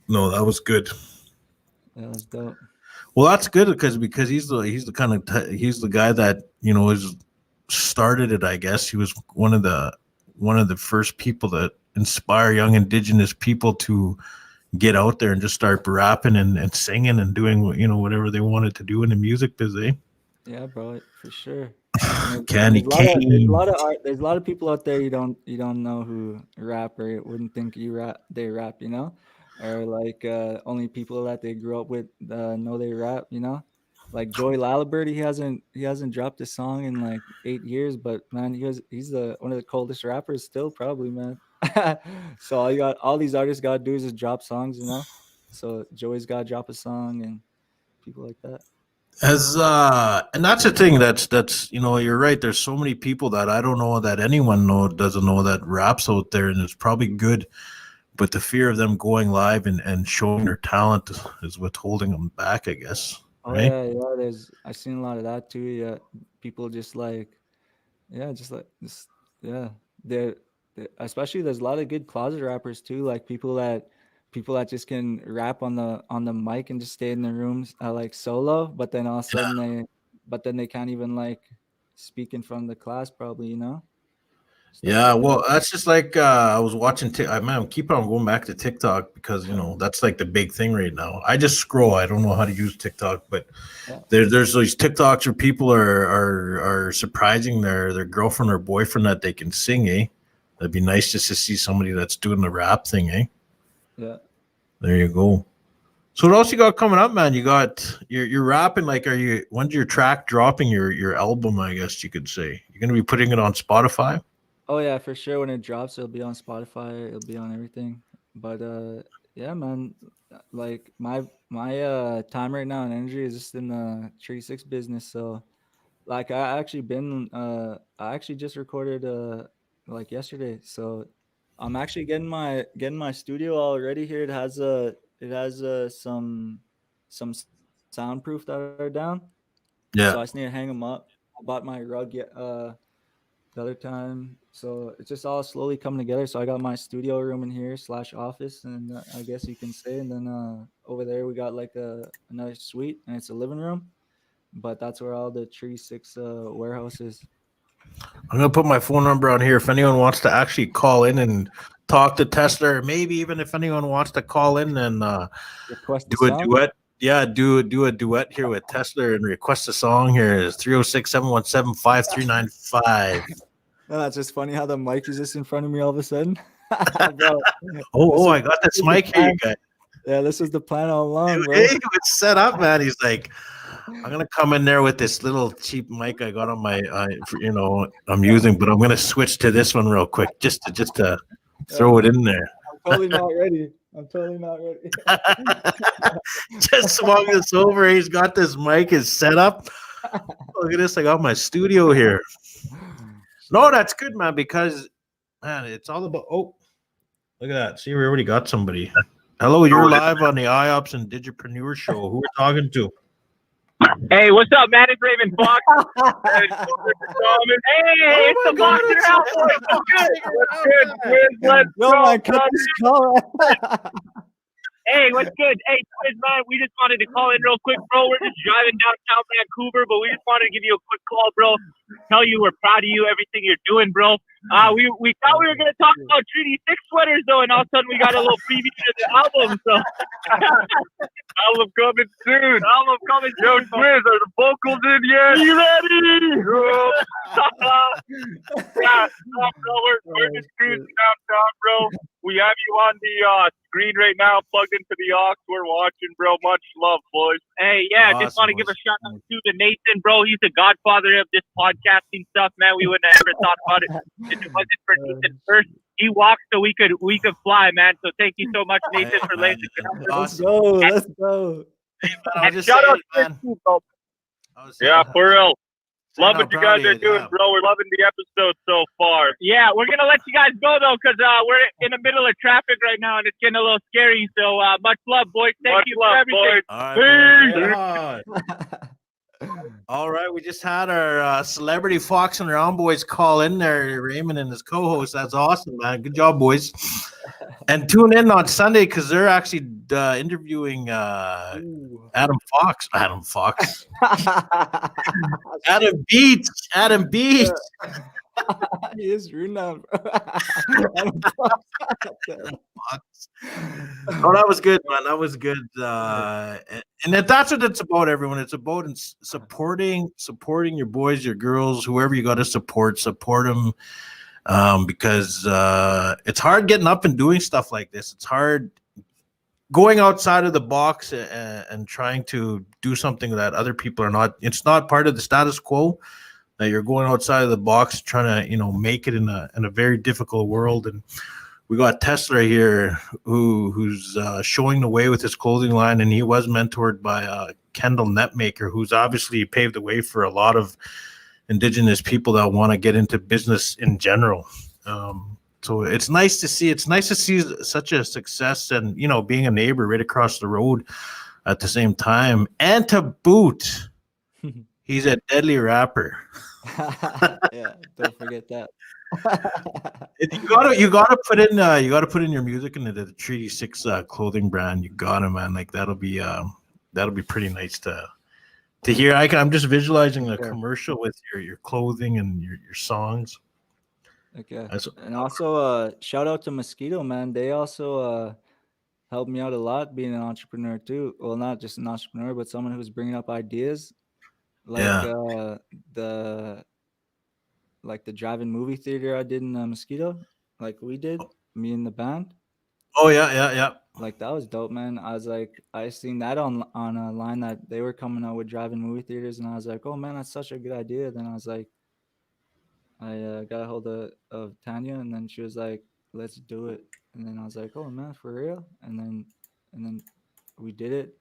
A: No, that was good.
C: That was dope.
A: Well, that's good because he's the guy that is started it. I guess he was one of the first people that inspire young Indigenous people to get out there and just start rapping and singing and doing, whatever they wanted to do in the music biz, eh?
C: Yeah, bro, for sure.
A: Candy cane.
C: There's a lot of people out there you don't know who rap or wouldn't think they rap, or like only people that they grew up with know they rap, like Joey Lalibert. He hasn't dropped a song in like 8 years, but man, he's one of the coldest rappers still, probably, man. So all these artists got to do is just drop songs, so Joey's got to drop a song and people like that.
A: And that's the thing, that's you're right, there's so many people that I don't know that anyone doesn't know that raps out there, and it's probably good, but the fear of them going live and showing their talent is what's holding them back, I guess.
C: Oh
A: right?
C: yeah, I've seen a lot of that too. Yeah, people just like, yeah, they're especially there's a lot of good closet rappers too, like people that just can rap on the mic and just stay in the rooms like solo, but then all of a sudden they can't even like speak in front of the class, probably,
A: Yeah, well, that's just like I was watching. Man, keep on going back to TikTok because that's like the big thing right now. I just scroll. I don't know how to use TikTok, but there's these TikToks where people are surprising their girlfriend or boyfriend that they can sing. Eh, that'd be nice just to see somebody that's doing the rap thing. Eh,
C: yeah.
A: There you go. So what else you got coming up, man? You're rapping. Like, when's your track dropping? Your album, I guess you could say. You're gonna be putting it on Spotify.
C: Oh yeah, for sure. When it drops, it'll be on Spotify. It'll be on everything. But yeah, man. Like my time right now and energy is just in the Tree 6 business. So, like, I actually just recorded like yesterday. So, I'm actually getting my studio all ready here. It has some soundproof that are down.
A: Yeah.
C: So I just need to hang them up. I bought my rug the other time, so it's just all slowly coming together. So I got my studio room in here / office, and I guess you can say, and then over there we got like another suite, and it's a living room, but that's where all the Tree 6 warehouse is.
A: I'm gonna put my phone number on here if anyone wants to actually call in and talk to Tesla, or maybe even if anyone wants to call in and do a duet. Yeah, do a duet here with Tesla and request a song. Here is 306-717-5395.
C: No, that's just funny how the mic is just in front of me all of a sudden.
A: Bro, I got this mic here, you guys.
C: Yeah, this was the plan all along, bro.
A: Hey, it's set up, man. He's like, I'm gonna come in there with this little cheap mic I got on my, I'm using, but I'm gonna switch to this one real quick, just to throw it in there.
C: I'm totally not ready.
A: Just swung this over. He's got this mic is set up. Look at this. I got my studio here. No, that's good, man, because, man, it's all about, look at that. See, we already got somebody. Hello, you're live on the IOPPS and Indigepreneur show. Who we're talking to?
D: Hey, what's up, man? It's Raven Fox. Hey, it's the Boxer out, boys. Let's go. Hey, what's good? Hey, man, we just wanted to call in real quick, bro. We're just driving downtown Vancouver, but we just wanted to give you a quick call, bro. Tell you we're proud of you, everything you're doing, bro. We thought we were going to talk about Treaty 6 sweaters, though, and all of a sudden we got a little preview of the album, so. Album coming soon. Yo, Twiz, are the vocals in yet? You ready? Yeah, bro, we're just cruising downtown, bro. We have you on the screen right now, plugged into the aux. We're watching, bro. Much love, boys. Hey, yeah, awesome, just want to give a shout out to Nathan, bro. He's the godfather of this podcasting stuff, man. We wouldn't have ever thought about it if it wasn't for Nathan first. He walked so we could fly, man. So thank you so much, Nathan, for laying the groundwork.
C: Let's go.
D: And shout out to you, bro. Yeah, for real. Love what you guys are doing, bro. We're loving the episode so far. Yeah, we're going to let you guys go, though, because we're in the middle of traffic right now, and it's getting a little scary. So much love, boys. Thank you for everything.
A: All right, all right, we just had our celebrity Fox and Round boys call in there, Raymond and his co-host. That's awesome, man. Good job, boys. And tune in on Sunday because they're actually interviewing Adam Fox. Adam Beats.
C: He is rude now, bro.
A: Oh, that was good, man. That was good. And that's what it's about, everyone. It's about supporting your boys, your girls, whoever you got to support them. Because it's hard getting up and doing stuff like this. It's hard going outside of the box and trying to do something that other people are not. It's not part of the status quo. That you're going outside of the box, trying to make it in a very difficult world. And we got Teslar here who's showing the way with his clothing line, and he was mentored by Kendall Netmaker, who's obviously paved the way for a lot of Indigenous people that want to get into business in general. So it's nice to see. It's nice to see such a success, and being a neighbor right across the road at the same time, and to boot, he's a deadly rapper.
C: Yeah, don't forget that.
A: You gotta put in your music into the Treaty 6 clothing brand. You gotta, man. Like that'll be pretty nice to hear. I'm just visualizing a commercial with your clothing and your songs.
C: Okay. And also shout out to Mosquito, man. They also helped me out a lot being an entrepreneur too. Well, not just an entrepreneur, but someone who's bringing up ideas. Like the drive-in movie theater I did in Mosquito, like we did, me and the band.
A: Oh yeah.
C: Like that was dope, man. I seen that on a line that they were coming out with drive-in movie theaters, and I was like, oh man, that's such a good idea. Then I was like, I got a hold of Tanya, and then she was like, let's do it. And then I was like, oh man, for real? And then we did it.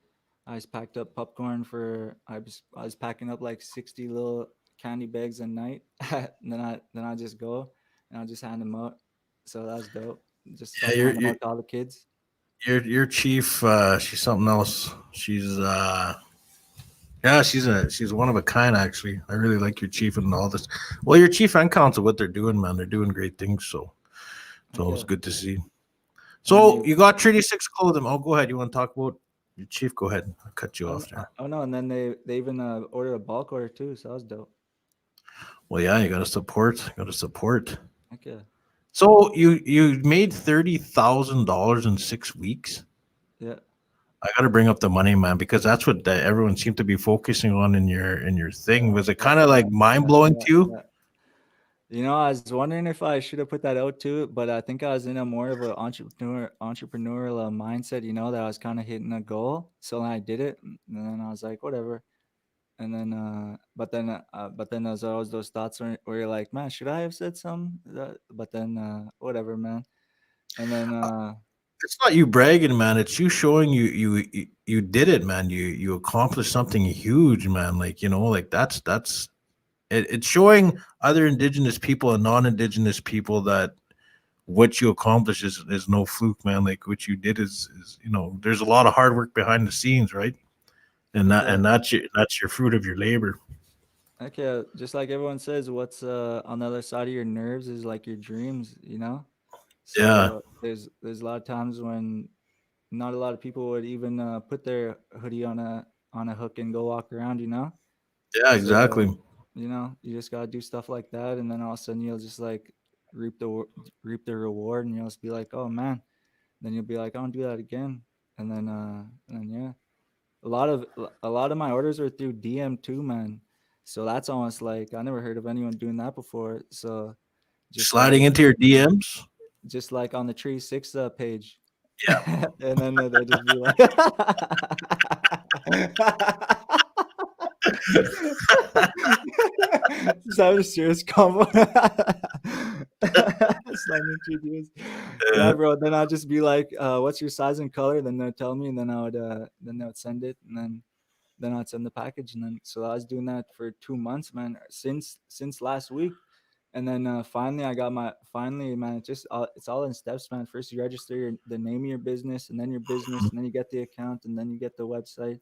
C: I just packed up popcorn I was packing up like 60 little candy bags a night. And then I just go and I just hand them out. So that's dope. Just hand them out to all the kids.
A: Your chief, she's something else. She's she's one of a kind, actually. I really like your chief and all this. Well, your chief and council, what they're doing, man, they're doing great things. So it's good to see. So you got Treaty 6 clothing. Oh, go ahead. You want to talk about your chief? Go ahead. I'll cut you off there.
C: Oh no, and then they even ordered a bulk order too, so that was dope.
A: Well, yeah, you got to support.
C: Okay.
A: So you made $30,000 in 6 weeks.
C: Yeah.
A: I got to bring up the money, man, because that's what everyone seemed to be focusing on in your thing. Was it kind of like mind blowing to you?
C: Yeah. I was wondering if I should have put that out too, but I think I was in a more of an entrepreneurial mindset, that I was kind of hitting a goal. So I did it, and then I was like, whatever. And then, but then there's always those thoughts where you're like, man, should I have said something? But then, whatever, man. And then,
A: it's not you bragging, man. It's you showing you did it, man. You accomplished something huge, man. Like that's it's showing other Indigenous people and non-Indigenous people that what you accomplished is no fluke, man. Like what you did is there's a lot of hard work behind the scenes, right? And that's your fruit of your labor.
C: Okay, just like everyone says, what's on the other side of your nerves is like your dreams, So
A: yeah.
C: There's a lot of times when not a lot of people would even put their hoodie on a hook and go walk around,
A: Yeah, exactly.
C: So, you just gotta do stuff like that, and then all of a sudden you'll just like reap the reward, and you'll just be like, oh man. Then you'll be like, I don't do that again, and then yeah. A lot of my orders are through DM too, man. So that's almost like I never heard of anyone doing that before. So
A: just sliding into your DMs,
C: just like on the Tree 6 page.
A: Yeah,
C: and then they'll just be like, just have a serious combo. Yeah, bro. Then I'll just be like, what's your size and color? Then they'll tell me, and then then they would send it, and then I'd send the package. And then so I was doing that for 2 months, man, since last week. And then finally man, it's all in steps, man. First you register the name of your business, and then your business, and then you get the account, and then you get the website,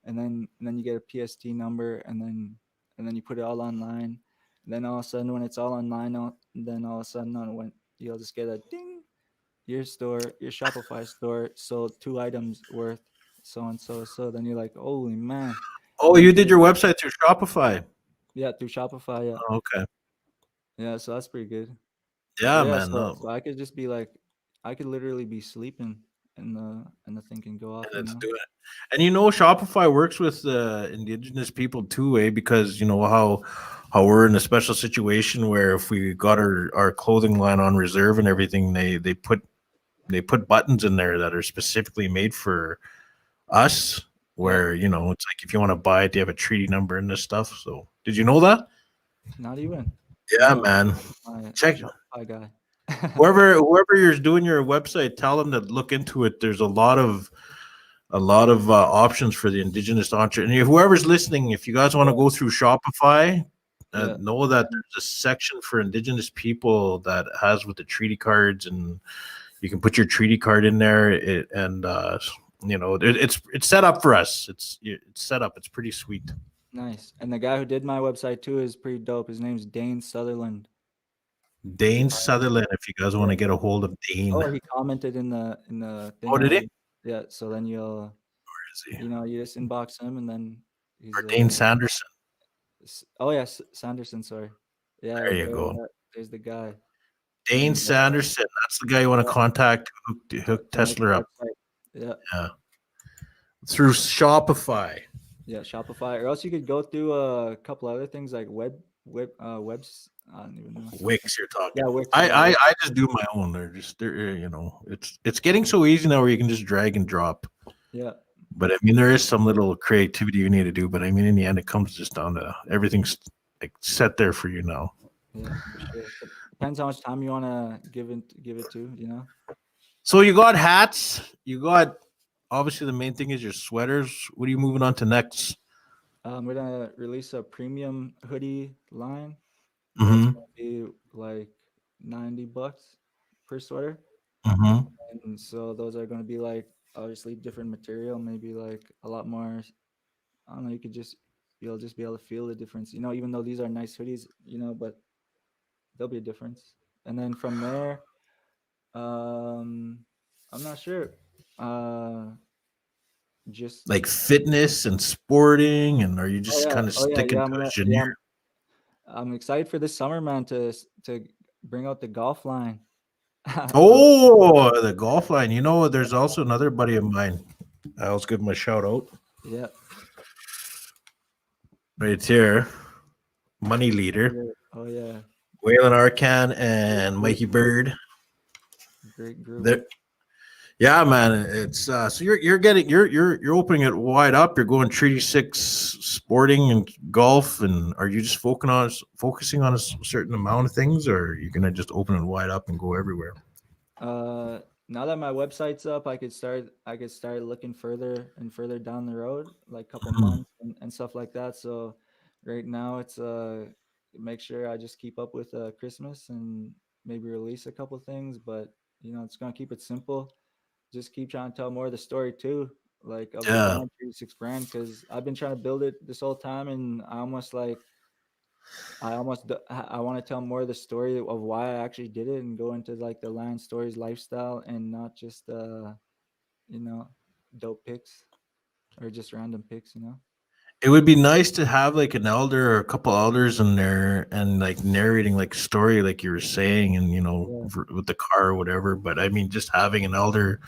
C: and then you get a PST number, and then you put it all online. And then all of a sudden when it's all online, then all of a sudden when you'll just get a ding, your Shopify store sold 2 items worth so and so. So then you're like, holy man.
A: Oh, you did your website through Shopify?
C: Yeah, through Shopify. Yeah.
A: Oh, okay.
C: Yeah, so that's pretty good.
A: Yeah,
C: But yeah,
A: man.
C: so
A: No,
C: so I could just be like, I could literally be sleeping and the thing can go off,
A: and
C: you
A: let's
C: know?
A: do it. And Shopify works with indigenous people too, because you know how we're in a special situation where if we got our clothing line on reserve and everything, they put buttons in there that are specifically made for us.
C: Yeah,
A: Where it's like if you want to buy it, you have a treaty number and this stuff. So did you know that?
C: not even.
A: Yeah,
C: No,
A: man.
C: my
A: Check
C: Shopify guy.
A: whoever you're doing your website. Tell them to look into it. There's a lot of options for the indigenous entrepreneur. Whoever's listening, if you guys want to go through Shopify,
C: Yeah,
A: know that there's a section for indigenous people that has with the treaty cards, and you can put your treaty card in there. It's set up for us. It's set up. It's pretty sweet.
C: nice. And the guy who did my website too is pretty dope. His name's Dane Sutherland.
A: Dane Sutherland. If you guys want
C: Yeah.
A: to get a hold of Dane,
C: Oh, he commented in the thing
A: oh, did he?
C: already. Yeah, so then you'll
A: Is he?
C: you just inbox him and then he's
A: Or Dane Sanderson?
C: oh yeah, Sanderson, sorry. Yeah,
A: There
C: right
A: you
C: there.
A: go.
C: There's the guy.
A: Dane
C: And
A: Sanderson. That's the guy you want to
C: yeah,
A: contact to hook
C: to make the
A: Tesla up.
C: website. Yeah.
A: Yeah. Through Shopify.
C: Yeah, Shopify. Or else you could go through a couple other things like webs. I don't even know.
A: Wix, you're talking.
C: Yeah, Wix.
A: I,
C: Yeah,
A: I
C: Wix.
A: I just do my own. It's getting so easy now where you can just drag and drop.
C: Yeah.
A: But I mean, there is some little creativity you need to do. But I mean, in the end, it comes just down to everything's like set there for you now.
C: Yeah, for sure. But depends how much time you want to give it to, you know.
A: So you got hats. You got obviously the main thing is your sweaters. What are you moving on to next?
C: We're gonna release a premium hoodie line. That's
A: Mm-hmm.
C: gonna be like $90 per sweater.
A: Mm-hmm.
C: And so those are gonna be like obviously different material, maybe like a lot more. I don't know. You'll just be able to feel the difference, you know. Even though these are nice hoodies, you know, but there'll be a difference. And then from there, um, I'm not sure. Uh, just
A: Like fitness and sporting, and are you just kind of
C: oh yeah,
A: sticking
C: yeah.
A: to a genre?
C: I'm excited for this summer, man, to bring out the golf line.
A: Oh, the golf line. There's also another buddy of mine. I'll give him a shout out
C: Yeah.
A: right here. Money leader,
C: Oh yeah.
A: Waylon Arcan and Mikey Bird.
C: Great group.
A: There, yeah, man. It's so you're opening it wide up. You're going Treaty 6 sporting and golf, and are you just focusing on a certain amount of things, or are you gonna just open it wide up and go everywhere?
C: Now that my website's up, I could start looking further and further down the road, like a couple months and stuff like that. So right now it's make sure I just keep up with Christmas and maybe release a couple things, but it's gonna keep it simple. Just keep trying to tell more of the story too, like of the
A: Yeah.
C: brand, 36 brand, because I've been trying to build it this whole time, and I want to tell more of the story of why I actually did it and go into like the land stories lifestyle and not just you know dope pics or just random pics, you know.
A: It would be nice to have like an elder or a couple elders in there and like narrating like story, like you were saying, and
C: Yeah,
A: with the car or whatever. But I mean, just having an elder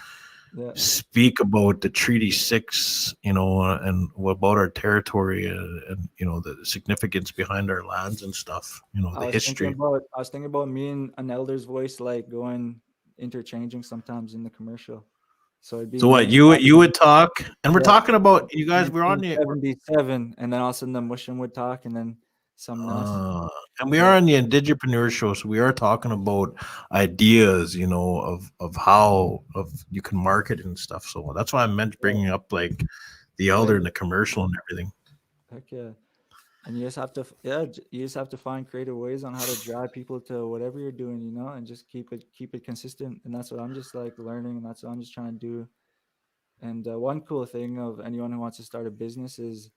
C: yeah.
A: speak about the Treaty 6, and about our territory, and the significance behind our lands and stuff, the history.
C: I was thinking about me and an elder's voice like going interchanging sometimes in the commercial. So it'd be
A: So
C: me
A: what
C: and
A: you would talk, and we're
C: yeah,
A: talking about you guys. We're on the
C: 1977, and then all of a sudden the Mushroom would talk, and then someone else.
A: and we
C: Yeah,
A: are on the Indigepreneur show, so we are talking about ideas, of how you can market and stuff. So that's why I meant bringing up like the elder
C: yeah,
A: and the commercial and everything.
C: heck yeah. And you just have to you just have to find creative ways on how to drive people to whatever you're doing, you know, and just keep it consistent. And that's what I'm just like learning, and that's what I'm just trying to do. And one cool thing of anyone who wants to start a business is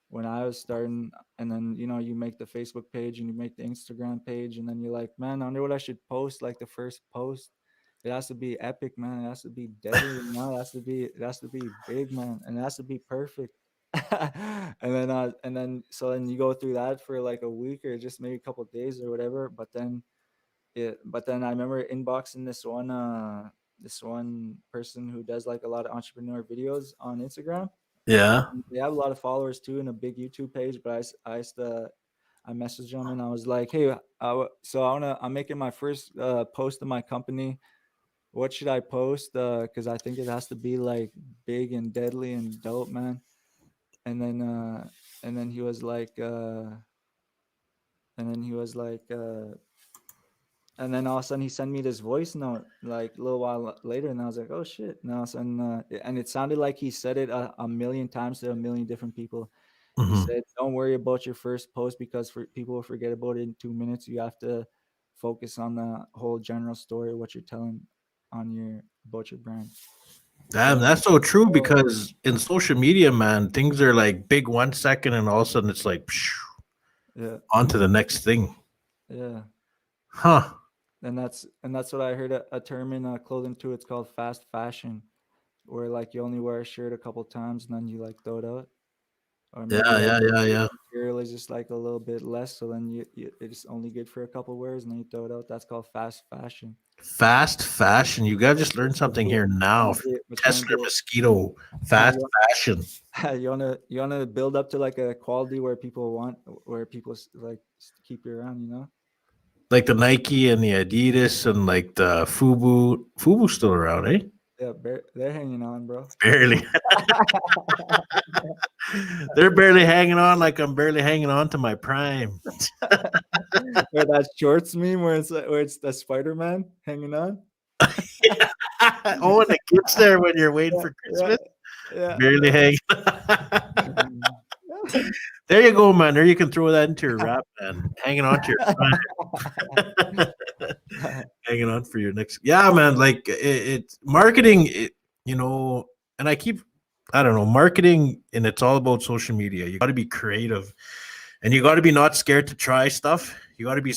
C: when I was starting, and then you make the Facebook page and you make the Instagram page, and then you're like, man, I wonder what I should post. Like the first post, it has to be epic, man. It has to be deadly, it has to be big, man, and it has to be perfect. and then so then you go through that for like a week or just maybe a couple of days or whatever. But then I remember inboxing this one person who does like a lot of entrepreneur videos on Instagram.
A: Yeah.
C: They have a lot of followers too and a big YouTube page. But I messaged him and I was like, hey, so I'm making my first post of my company. What should I post? Because I think it has to be like big and deadly and dope, man. And then he was like, and then he was like, and then all of a sudden he sent me this voice note like a little while later, and I was like, oh shit! And all of a sudden, and it sounded like he said it a million times to a million different people. He
A: Mhm.
C: said, "Don't worry about your first post because people will forget about it in 2 minutes. You have to focus on the whole general story, what you're telling about your brand."
A: Damn,
C: So,
A: that's so true
C: oh,
A: because in social media, man, things are like big 1 second and all of a sudden it's like
C: yeah,
A: on to the next thing.
C: yeah.
A: Huh.
C: And that's what I heard a term in clothing too. It's called fast fashion, where like you only wear a shirt a couple times and then you like throw it out, or
A: Yeah,
C: maybe like
A: yeah, yeah,
C: the
A: yeah.
C: material is just like a little bit less, so then it's only good for a couple wears and then you throw it out. That's called fast fashion.
A: Fast fashion. You gotta just learn something here now.
C: Trying to
A: Tesla Mosquito.
C: build,
A: Fast fashion.
C: you wanna build up to like a quality where people like keep you around,
A: Like the Nike and the Adidas and like the Fubu. Fubu's still around, eh?
C: Yeah, they're hanging on, bro.
A: Barely. They're barely hanging on like I'm barely hanging on to my prime.
C: Or that shorts meme where it's the Spider-Man hanging on.
A: Oh, when it gets there when you're waiting
C: Yeah,
A: for
C: yeah,
A: Christmas,
C: yeah.
A: barely hanging. There you go, man. There you can throw that into your rap, man. Hanging on to your prime. Hanging on for your next. Yeah, man. Like it's marketing, and I don't know, marketing, and it's all about social media. You got to be creative and you got to be not scared to try stuff. You got to be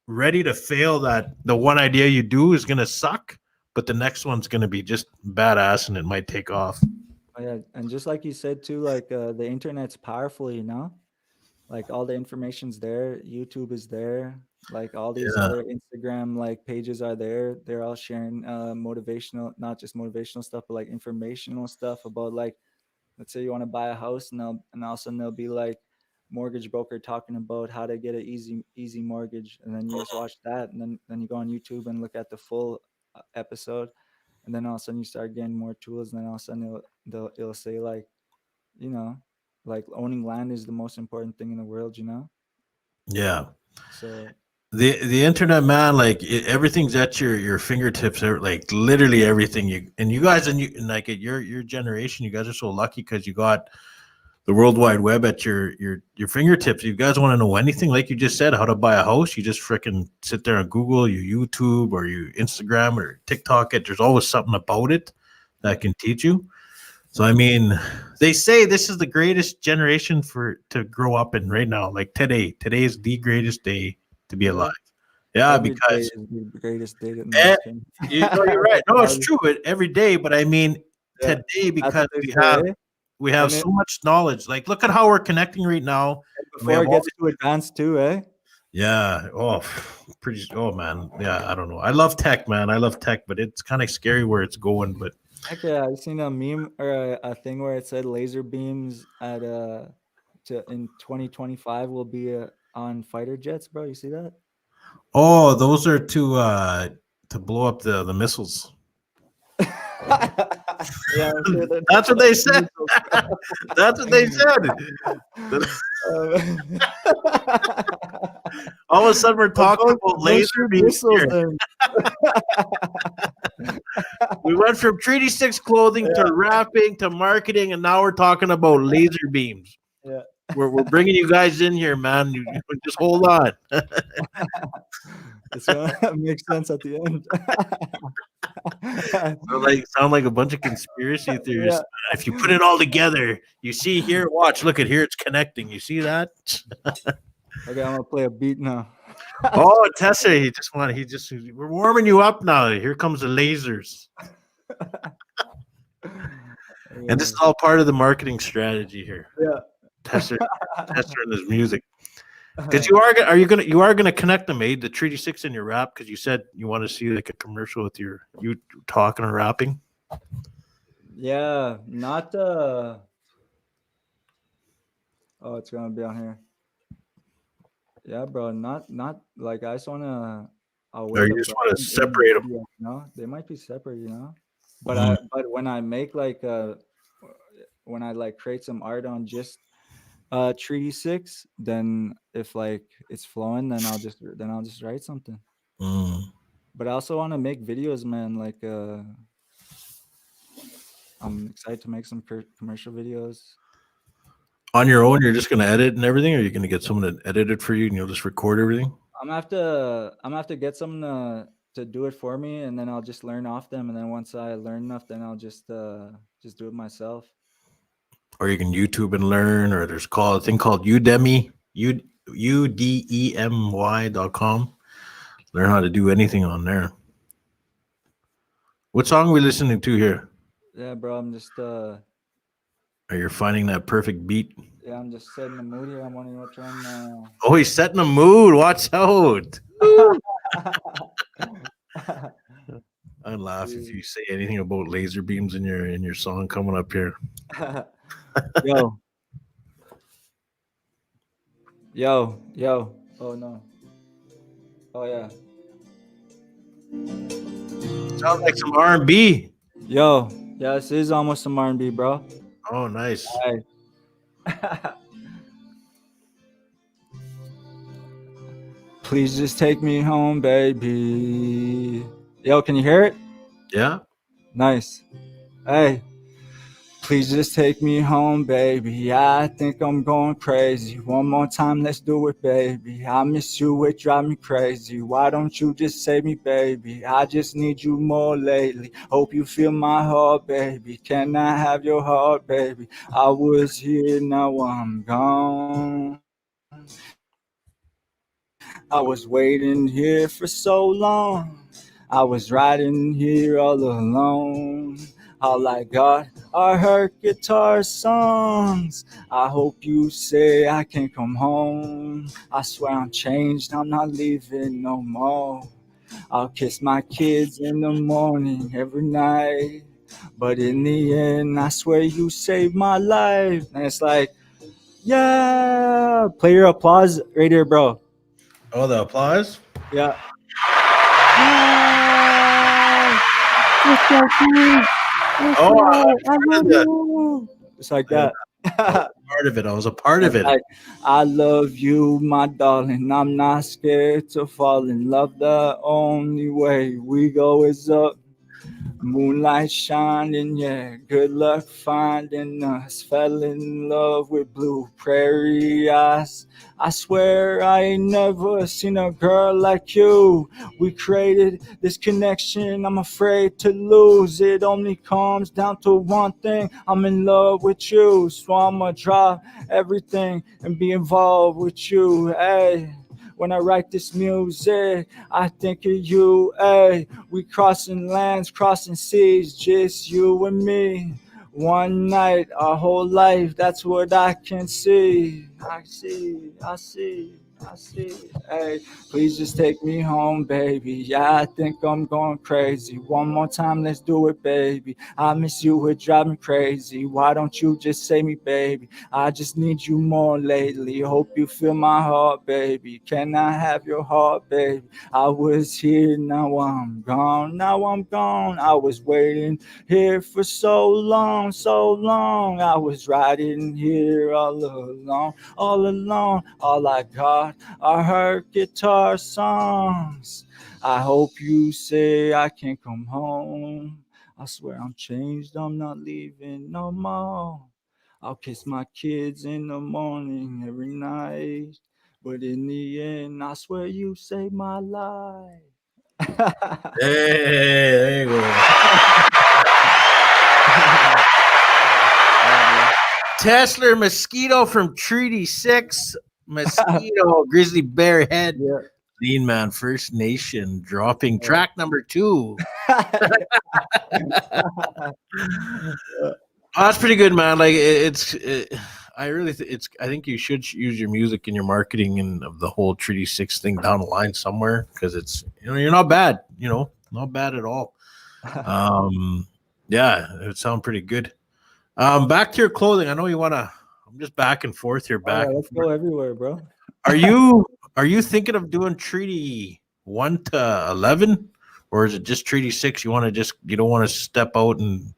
A: ready to fail that the one idea you do is going to suck, but the next one's going to be just badass and it might take off.
C: Oh, yeah, and just like you said too, like the internet's powerful, like all the information's there. YouTube is there. Like all these
A: Yeah.
C: other Instagram like pages are there. They're all sharing motivational, not just motivational stuff, but like informational stuff about like, let's say you want to buy a house, and all of a sudden there'll be like mortgage broker talking about how to get an easy mortgage, and then you just watch that, and then you go on YouTube and look at the full episode, and then all of a sudden you start getting more tools, and then all of a sudden it'll say like, you know, like owning land is the most important thing in the world.
A: Yeah.
C: So
A: The internet, man, like everything's at your fingertips. Like literally everything. You guys and like at your generation, you guys are so lucky because you got the World Wide Web at your fingertips. You guys want to know anything, like you just said, how to buy a house, you just freaking sit there and Google, you YouTube or you Instagram or TikTok it. There's always something about it that can teach you. So I mean, they say this is the greatest generation to grow up in right now. Like today is the greatest day to be alive. Yeah,
C: every day
A: because
C: is the greatest day.
A: eh, you're right. No, it's true. Every day, but I mean
C: Yeah,
A: today
C: that's
A: because
C: what they say.
A: we have
C: And
A: so much knowledge. Like, look at how we're connecting right now. We
C: before
A: have
C: it
A: all
C: gets too advanced too, eh?
A: yeah. Oh, pretty. Oh man. Yeah. I don't know. I love tech, man. I love tech, but it's kind of scary where it's going. But
C: Heck yeah, I've seen a meme or a thing where it said laser beams at in 2025 will be on fighter jets, bro. You see that?
A: oh, those are to blow up the missiles.
C: Yeah, I'm sure they're
A: That's what they said. That's what they said. All of a sudden, we're talking about laser beams here. We went from Treaty 6 clothing to rapping to marketing, and now we're talking about laser beams.
C: Yeah.
A: We're bringing you guys in here, man. You just hold on.
C: It's gonna make sense at the end.
A: Sound like a bunch of conspiracy theories.
C: Yeah.
A: If you put it all together, you see here, watch, look at here, it's connecting. You see that?
C: Okay, I'm gonna play a beat now.
A: Oh, Tessa, we're warming you up now. Here comes the lasers. And this is all part of the marketing strategy here.
C: Yeah.
A: Tesla and his music. Because you are gonna connect them, the Treaty 6 in your rap, because you said you want to see like a commercial with you talking and rapping.
C: Yeah, not oh, it's gonna be on here. Yeah, bro, not like I just wanna
A: Or you just want to separate them.
C: You know, they might be separate, you know. But but when I make like when I like create some art on just Treaty 6, then if like it's flowing, then I'll just write something. But I also want to make videos, man. Like I'm excited to make some commercial videos.
A: On your own, you're just gonna edit and everything, or you're gonna get someone to edit it for you and you'll just record everything?
C: I'm gonna have to get someone to do it for me, and then I'll just learn off them, and then once I learn enough, then I'll just do it myself.
A: Or you can YouTube and learn, or there's a thing called Udemy, udemy.com. Learn how to do anything on there. What song are we listening to here?
C: Yeah, bro, I'm just
A: Are you finding that perfect beat?
C: yeah, I'm just setting the mood here. I'm wondering what one.
A: Oh, he's setting a mood. Watch out. I'd laugh if you say anything about laser beams in your song coming up here.
C: Yo. Oh no. Oh yeah.
A: Sounds like some R&B.
C: Yo, yeah, this is almost some R&B, bro.
A: Oh, nice.
C: Right. Please just take me home, baby. Yo, can you hear it?
A: Yeah.
C: Nice. Hey. Please just take me home, baby. I think I'm going crazy. One more time, let's do it, baby. I miss you, it drive me crazy. Why don't you just save me, baby? I just need you more lately. Hope you feel my heart, baby. Can I have your heart, baby? I was here, now I'm gone. I was waiting here for so long. I was riding here all alone. All I got are her guitar songs. I hope you say I can come home. I swear I'm changed, I'm not leaving no more. I'll kiss my kids in the morning every night. But in the end, I swear you saved my life. And it's like, yeah. Play your applause right here, bro.
A: Oh, the applause?
C: Yeah.
A: Oh,
C: It's like that.
A: Part of it. I was a part of it.
C: Like, I love you, my darling. I'm not scared to fall in love. The only way we go is up. Moonlight shining, yeah. Good luck finding us. Fell in love with blue prairie eyes. I swear I ain't never seen a girl like you. We created this connection, I'm afraid to lose. It only comes down to one thing. I'm in love with you, so I'ma drop everything and be involved with you. Hey, when I write this music, I think of you. Hey, we crossing lands, crossing seas, just you and me. One night, our whole life, that's what I can see. I see. Hey, please just take me home, baby. Yeah, I think I'm going crazy. One more time, let's do it, baby. I miss you, it drive me crazy. Why don't you just save me, baby? I just need you more lately. Hope you feel my heart, baby. Can I have your heart, baby? I was here, now I'm gone. I was waiting here for so long. I was riding here all alone. All I got are her guitar songs. I hope you say I can come home. I swear I'm changed, I'm not leaving no more. I'll kiss my kids in the morning every night. But in the end, I swear you saved my life.
A: Hey, there you go. Teslar Mosquito from Treaty 6. Mosquito, Grizzly Bear Head.
C: Yeah.
A: Lean Man First Nation dropping track number 2. Oh, that's pretty good, man. Like I really, I think you should use your music in your marketing and of the whole Treaty Six thing down the line somewhere because it's you're not bad, not bad at all. Yeah, it would sound pretty good. Back to your clothing. I know you wanna. I'm just back and forth here.
B: Oh, yeah, let's go everywhere, bro.
A: Are you thinking of doing Treaty 1 to 11, or is it just Treaty 6? You don't want to step out and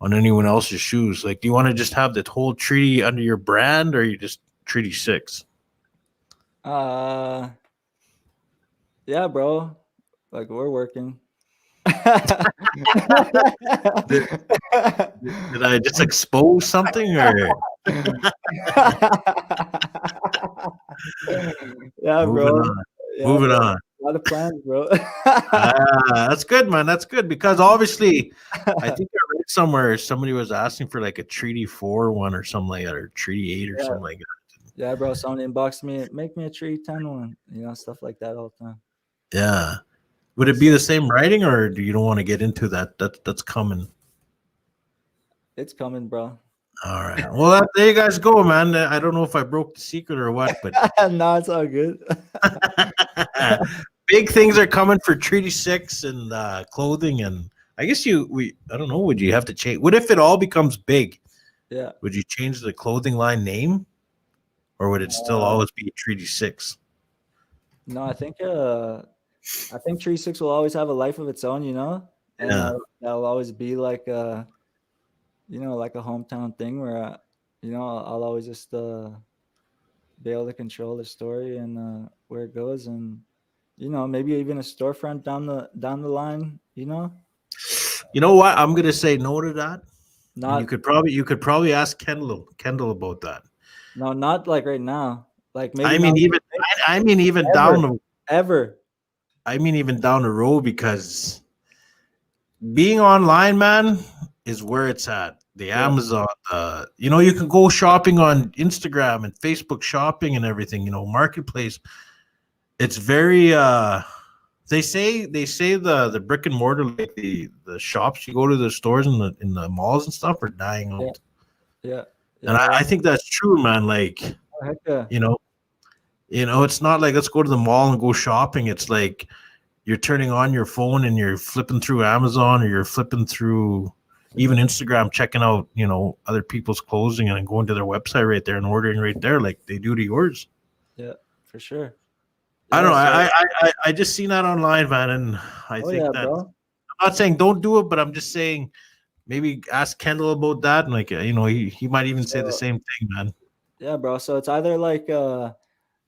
A: on anyone else's shoes? Like, do you want to just have the whole treaty under your brand, or you just Treaty 6?
B: Yeah, bro. Like, we're working.
A: Did I just expose something, or
B: yeah, bro.
A: Moving on.
B: A lot of plans, bro.
A: That's good, man. That's good because obviously, I think I read somewhere somebody was asking for like a Treaty 4 one or something like that, or Treaty 8 or something like that.
B: Yeah, bro. Someone inboxed me, make me a Treaty 10 one. Stuff like that all the time.
A: Yeah. Would it be the same writing, or do you don't want to get into that? That's coming.
B: It's coming, bro.
A: All right. Well, there you guys go, man. I don't know if I broke the secret or what, but
B: no, it's all good.
A: big things are coming for Treaty 6 and clothing, and I guess I don't know. Would you have to change? What if it all becomes big?
B: Yeah.
A: Would you change the clothing line name, or would it still always be Treaty 6?
B: No, I think Treaty 6 will always have a life of its own, and that'll always be like like a hometown thing where I'll always just be able to control the story and where it goes, and maybe even a storefront down the line.
A: You know what? I'm gonna say no to that. You could probably ask Kendall about that.
B: No, not like right now. Like maybe.
A: I mean, even down the road, because being online, man, is where it's at. The Amazon, you can go shopping on Instagram and Facebook shopping and everything, marketplace. It's very they say the brick and mortar, like the shops you go to, the stores in the malls and stuff, are dying out.
B: Yeah.
A: And I think that's true, man. Like, it's not like let's go to the mall and go shopping. It's like you're turning on your phone and you're flipping through Amazon, or you're flipping through even Instagram, checking out, other people's clothing and going to their website right there and ordering right there like they do to yours.
B: Yeah, for sure.
A: I don't know. I just seen that online, man, and I think that bro. I'm not saying don't do it, but I'm just saying maybe ask Kendall about that, and like he might even say the same thing, man.
B: Yeah, bro. So it's either like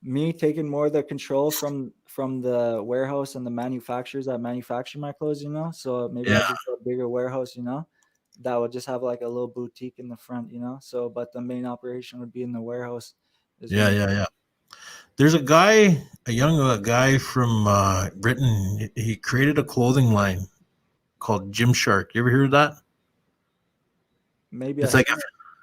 B: me taking more of the control from the warehouse and the manufacturers that manufacture my clothes, So maybe I just a bigger warehouse, that would just have like a little boutique in the front, So but the main operation would be in the warehouse.
A: Yeah. There's a young guy from Britain. He created a clothing line called Gymshark. You ever hear of that?
B: Maybe
A: it's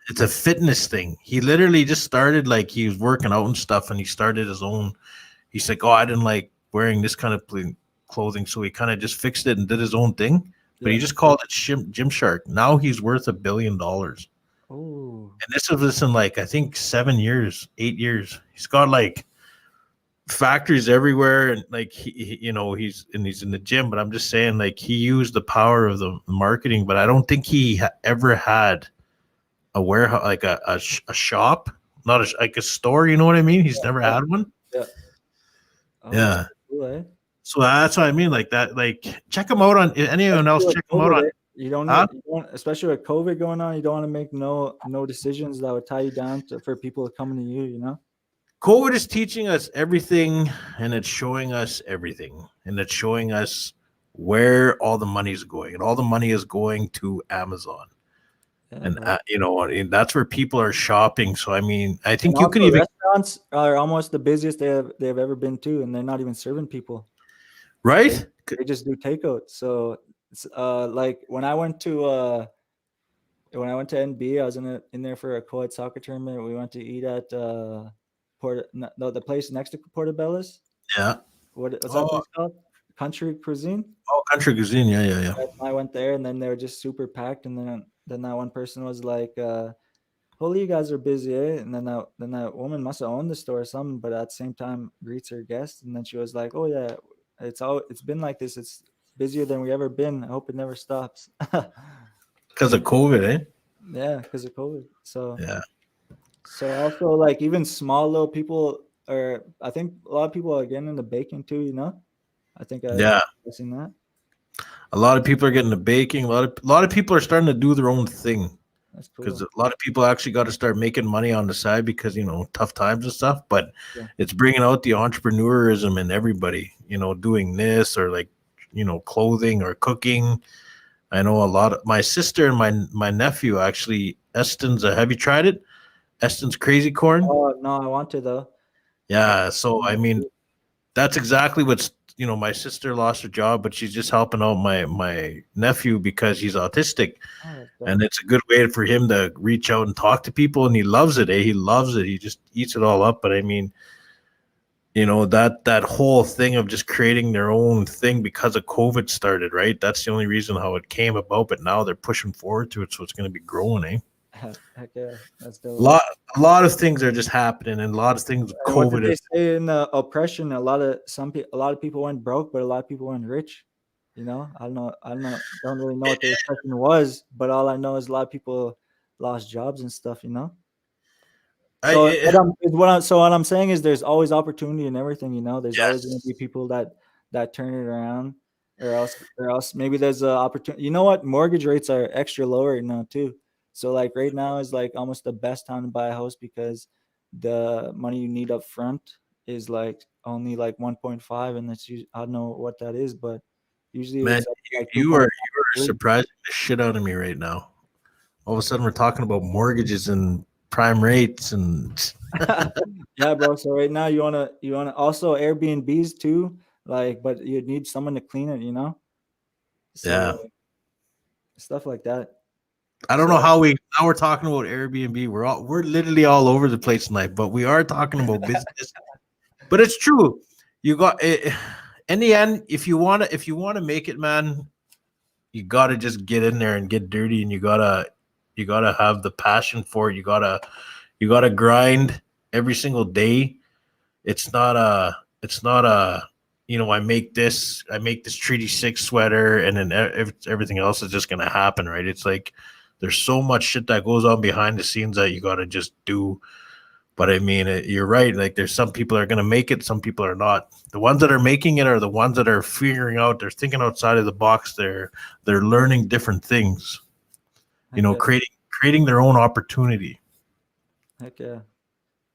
A: it's a fitness thing. He literally just started, like, he was working out and stuff, and he started his own. He's like, I didn't like wearing this kind of clothing, so he kind of just fixed it and did his own thing. But he just called it Gymshark. Now he's worth $1 billion.
B: Oh.
A: And this was in like, I think 8 years. He's got like factories everywhere, and like he's in the gym. But I'm just saying, like, he used the power of the marketing. But I don't think he ever had a warehouse, like a shop, not like a store. You know what I mean? He's never had one.
B: Yeah.
A: Yeah.
B: Cool, eh?
A: So that's what I mean. Like that. Like, check him out on anyone else. Check him out on.
B: You don't, especially with COVID going on, you don't want to make no decisions that would tie you down for people coming to you.
A: COVID is teaching us everything, and it's showing us everything, and it's showing us where all the money is going, and all the money is going to Amazon. And and that's where people are shopping. So I mean, I think you could even.
B: Restaurants are almost the busiest they have ever been too, and they're not even serving people.
A: Right?
B: They just do takeout. So it's like when I went to NB, I was in there for a co-ed soccer tournament. We went to eat at the place next to Portobello's.
A: Yeah.
B: What's that place called? Country Cuisine.
A: Oh, Country Cuisine. Yeah.
B: I went there, and then they were just super packed. And then then that one person was like, "Holy, you guys are busy, eh?" And then that woman must have owned the store or something, but at the same time greets her guests, and then she was like, "Oh yeah, it's been like this. It's busier than we ever been. I hope it never stops."
A: Because of COVID, eh?
B: Yeah, because of COVID. So
A: Yeah.
B: so also like even small little people, or I think a lot of people are getting into baking too. You know, I think
A: Yeah.
B: I've seen that.
A: A lot of people are getting to baking. A lot of people are starting to do their own thing.
B: That's
A: Because
B: cool.
A: a lot of people actually got to start making money on the side because tough times and stuff. But
B: Yeah.
A: it's bringing out the entrepreneurism in everybody. Doing this or like clothing or cooking. I know a lot of my sister and my nephew actually. Eston's. Have you tried it? Eston's Crazy Corn.
B: Oh no, I want to though.
A: Yeah. So I mean, that's exactly what's my sister lost her job, but she's just helping out my nephew because he's autistic.
B: Oh, that's dope.
A: And it's a good way for him to reach out and talk to people, and he loves it. He loves it. He just eats it all up. But I mean, that whole thing of just creating their own thing because of COVID started, right? That's the only reason how it came about. But now they're pushing forward to it, so it's going to be growing, eh?
B: Heck yeah, that's dope.
A: A lot of things are just happening, and a lot of things with
B: What did
A: COVID.
B: they say in oppression? A lot of people went broke, but a lot of people went rich. I don't know. Don't really know what the oppression was, but all I know is a lot of people lost jobs and stuff. So what I'm saying is there's always opportunity in everything. There's always going to be people that turn it around, or else maybe there's a opportunity. You know what? Mortgage rates are extra lower now too. So like right now is like almost the best time to buy a house because the money you need up front is like only like 1.5, and I don't know what that is, but usually
A: Man,
B: it's like
A: you are
B: 2.5.
A: surprising the shit out of me right now. All of a sudden, we're talking about mortgages and prime rates and
B: Yeah, bro. So right now you wanna also Airbnbs too, like, but you need someone to clean it. So
A: yeah.
B: stuff like that.
A: I don't know
B: So
A: how now we're talking about Airbnb. We're literally all over the place tonight, but we are talking about business. But it's true. You got it. In the end, if you want to make it, man, you got to just get in there and get dirty, and you gotta have the passion for it. You gotta grind every single day. It's not a I make this Treaty 6 sweater, and then everything else is just gonna happen, right? It's like there's so much shit that goes on behind the scenes that you gotta just do. But I mean, you're right. Like, there's some people that are going to make it, some people are not. The ones that are making it are the ones that are figuring out. They're thinking outside of the box. They're learning different things.
B: heck yeah,
A: Creating their own opportunity.
B: heck yeah.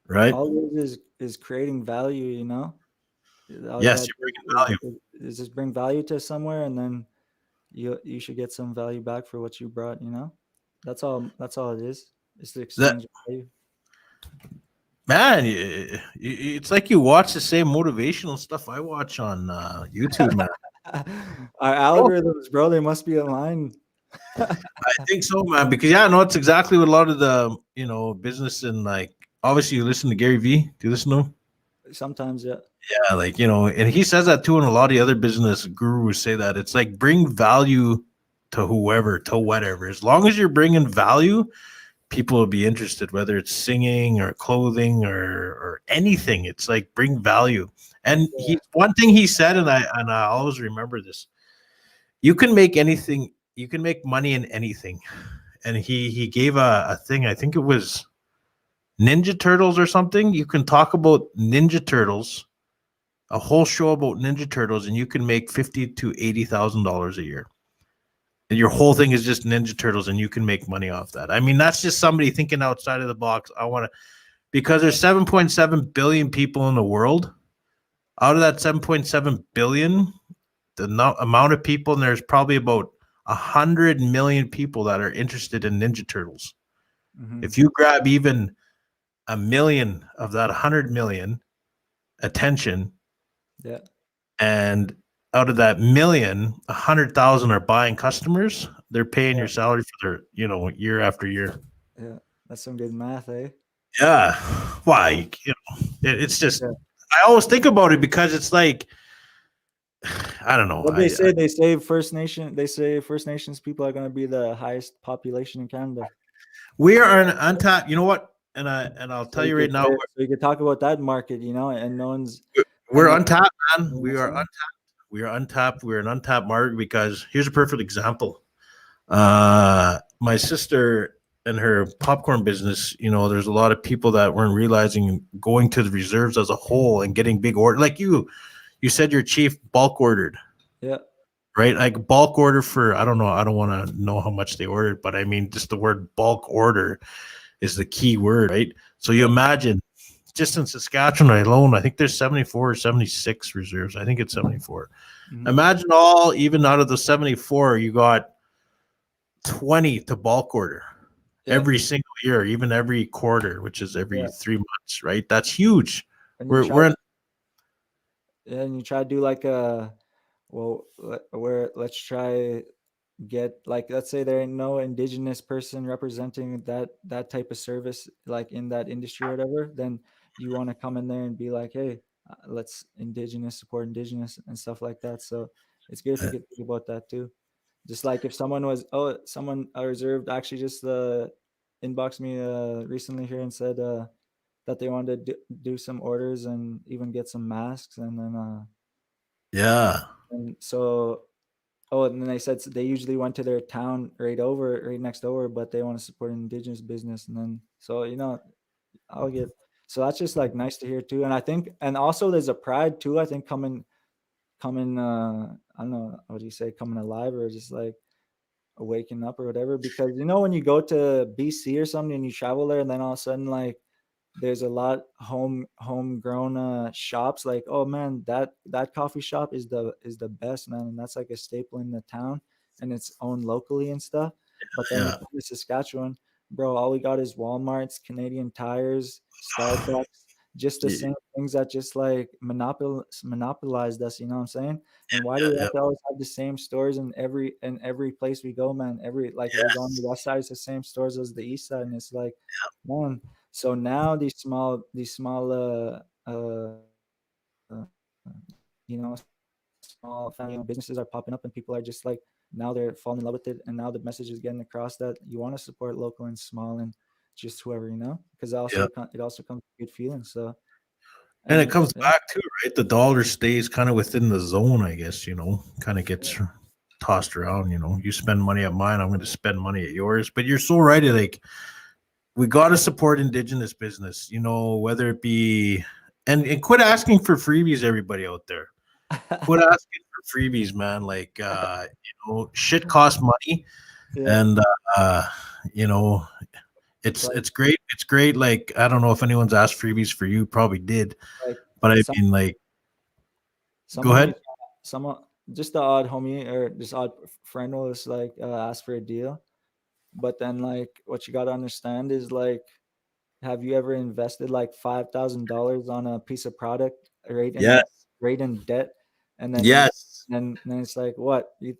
A: Right?
B: All it is creating value. All
A: Yes,
B: you
A: you're
B: gotta
A: bringing
B: do
A: value.
B: is just bring value to somewhere, and then you should get some value back for what you brought. That's all. That's all it is. It's the
A: That
B: exchange of value.
A: man, it's like you watch the same motivational stuff I watch on YouTube, man.
B: Our algorithms, bro, they must be aligned.
A: I think so, man. Because no, it's exactly what a lot of the business and like obviously you listen to Gary V. Do you listen to him?
B: Sometimes, yeah.
A: Yeah, like and he says that too, and a lot of the other business gurus say that it's like bring value to whoever, to whatever. As long as you're bringing value, people will be interested, whether it's singing or clothing or anything. It's like bring value. And one thing he said, and I always remember this: you can make anything, you can make money in anything. And he gave a thing. I think it was Ninja Turtles or something. You can talk about Ninja Turtles, a whole show about Ninja Turtles, and you can make $50,000 to $80,000 a year. And your whole thing is just Ninja Turtles, and you can make money off that. I mean, that's just somebody thinking outside of the box. Because there's 7.7 billion people in the world. Out of that 7.7 billion, the amount of people, and there's probably about 100 million people that are interested in Ninja Turtles.
B: Mm-hmm.
A: If you grab even a million of that 100 million attention,
B: yeah,
A: and out of that million, 100,000 are buying customers. They're paying your salary for their, year after year.
B: Yeah, that's some good math, eh?
A: Yeah. Why? It's just, I always think about it because it's like, I don't know.
C: What they say First Nations people are going to be the highest population in Canada.
A: We are an untapped. You know what? And I'll tell you right now,
C: So you could talk about that market, and no one's.
A: we're untapped, man. We are untapped. We are untapped. We're an untapped market because here's a perfect example. My sister and her popcorn business, there's a lot of people that weren't realizing going to the reserves as a whole and getting big order. Like you said your chief bulk ordered.
C: Yeah.
A: Right? Like bulk order for, I don't know. I don't want to know how much they ordered, but I mean, just the word bulk order is the key word, right? So you imagine just in Saskatchewan alone, I think there's 74 or 76 reserves. I think it's 74.
C: Mhm.
A: Imagine even out of the 74, you got 20 to bulk order every single year, even every quarter, which is every 3 months, right? That's huge.
C: And
A: And
C: you try to do like let's try get, like, let's say there ain't no Indigenous person representing that type of service, like in that industry or whatever, then you want to come in there and be like, hey, let's support Indigenous and stuff like that. So it's good to think about that too. Just like if someone reserved actually just inboxed me recently here and said that they wanted to do some orders and even get some masks, and then and so and then they said they usually went to their town right next door, but they want to support an Indigenous business, and then so I'll get, so that's just like nice to hear too. And I think, and also there's a pride too, I think, coming I don't know, what do you say, coming alive, or just like waking up or whatever, because when you go to BC or something and you travel there, and then all of a sudden, like, there's a lot homegrown shops, like, oh man, that coffee shop is the best, man, and that's like a staple in the town, and it's owned locally and stuff. But then you come to Saskatchewan, bro, all we got is Walmart's, Canadian Tires, Starbucks, just the same things that just like monopolized us, you know what I'm saying? And why do we have to always have the same stores in every place we go, man? If we go on the west side, it's the same stores as the east side, and it's like, man. So now these small small family-owned businesses are popping up, and people are just like, now they're falling in love with it, and now the message is getting across that you want to support local and small and just whoever, because it also comes with good feeling. So
A: and it comes back too, right? The dollar stays kind of within the zone, I guess, kind of gets tossed around, you spend money at mine, I'm going to spend money at yours. But you're so right. Like, we got to support Indigenous business, whether it be, and quit asking for freebies, everybody out there. Quit asking for freebies, man. Like, shit costs money. And, it's great. It's great. Like, I don't know if anyone's asked freebies for you, probably did. But I mean, like, go ahead.
C: Someone, just the odd homie or just odd friend will just like ask for a deal. But then, like, what you got to understand is, like, have you ever invested like $5,000 on a piece of product right in debt, and then then it's like, what you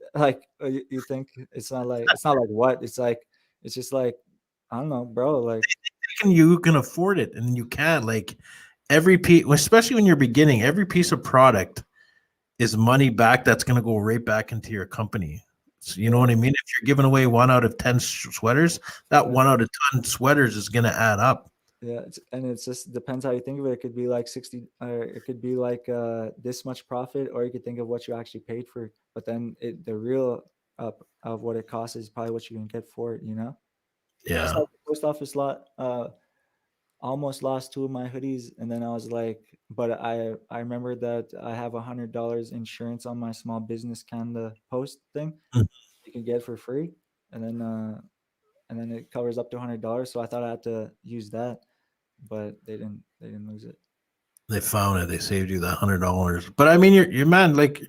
C: you think it's not like what it's like, it's just like, I don't know, bro, like,
A: you can afford it and you can't, like, every piece, especially when you're beginning, every piece of product is money back that's going to go right back into your company. So, you know what I mean? If you're giving away 1 out of 10 sweaters, that 1 out of 10 sweaters is going to add up.
C: Yeah, it's just depends how you think of it. It could be like 60, or it could be like this much profit, or you could think of what you actually paid for. But then the real up of what it costs is probably what you can get for it.
A: Yeah.
C: Just like the post office lot, almost lost 2 of my hoodies, and then I was like, but I remember that I have $100 insurance on my small business Canada Post thing. You can get for free, and then it covers up to $100. So I thought I had to use that, but they didn't lose it.
A: They found it. They saved you that $100. But I mean, you're man, like,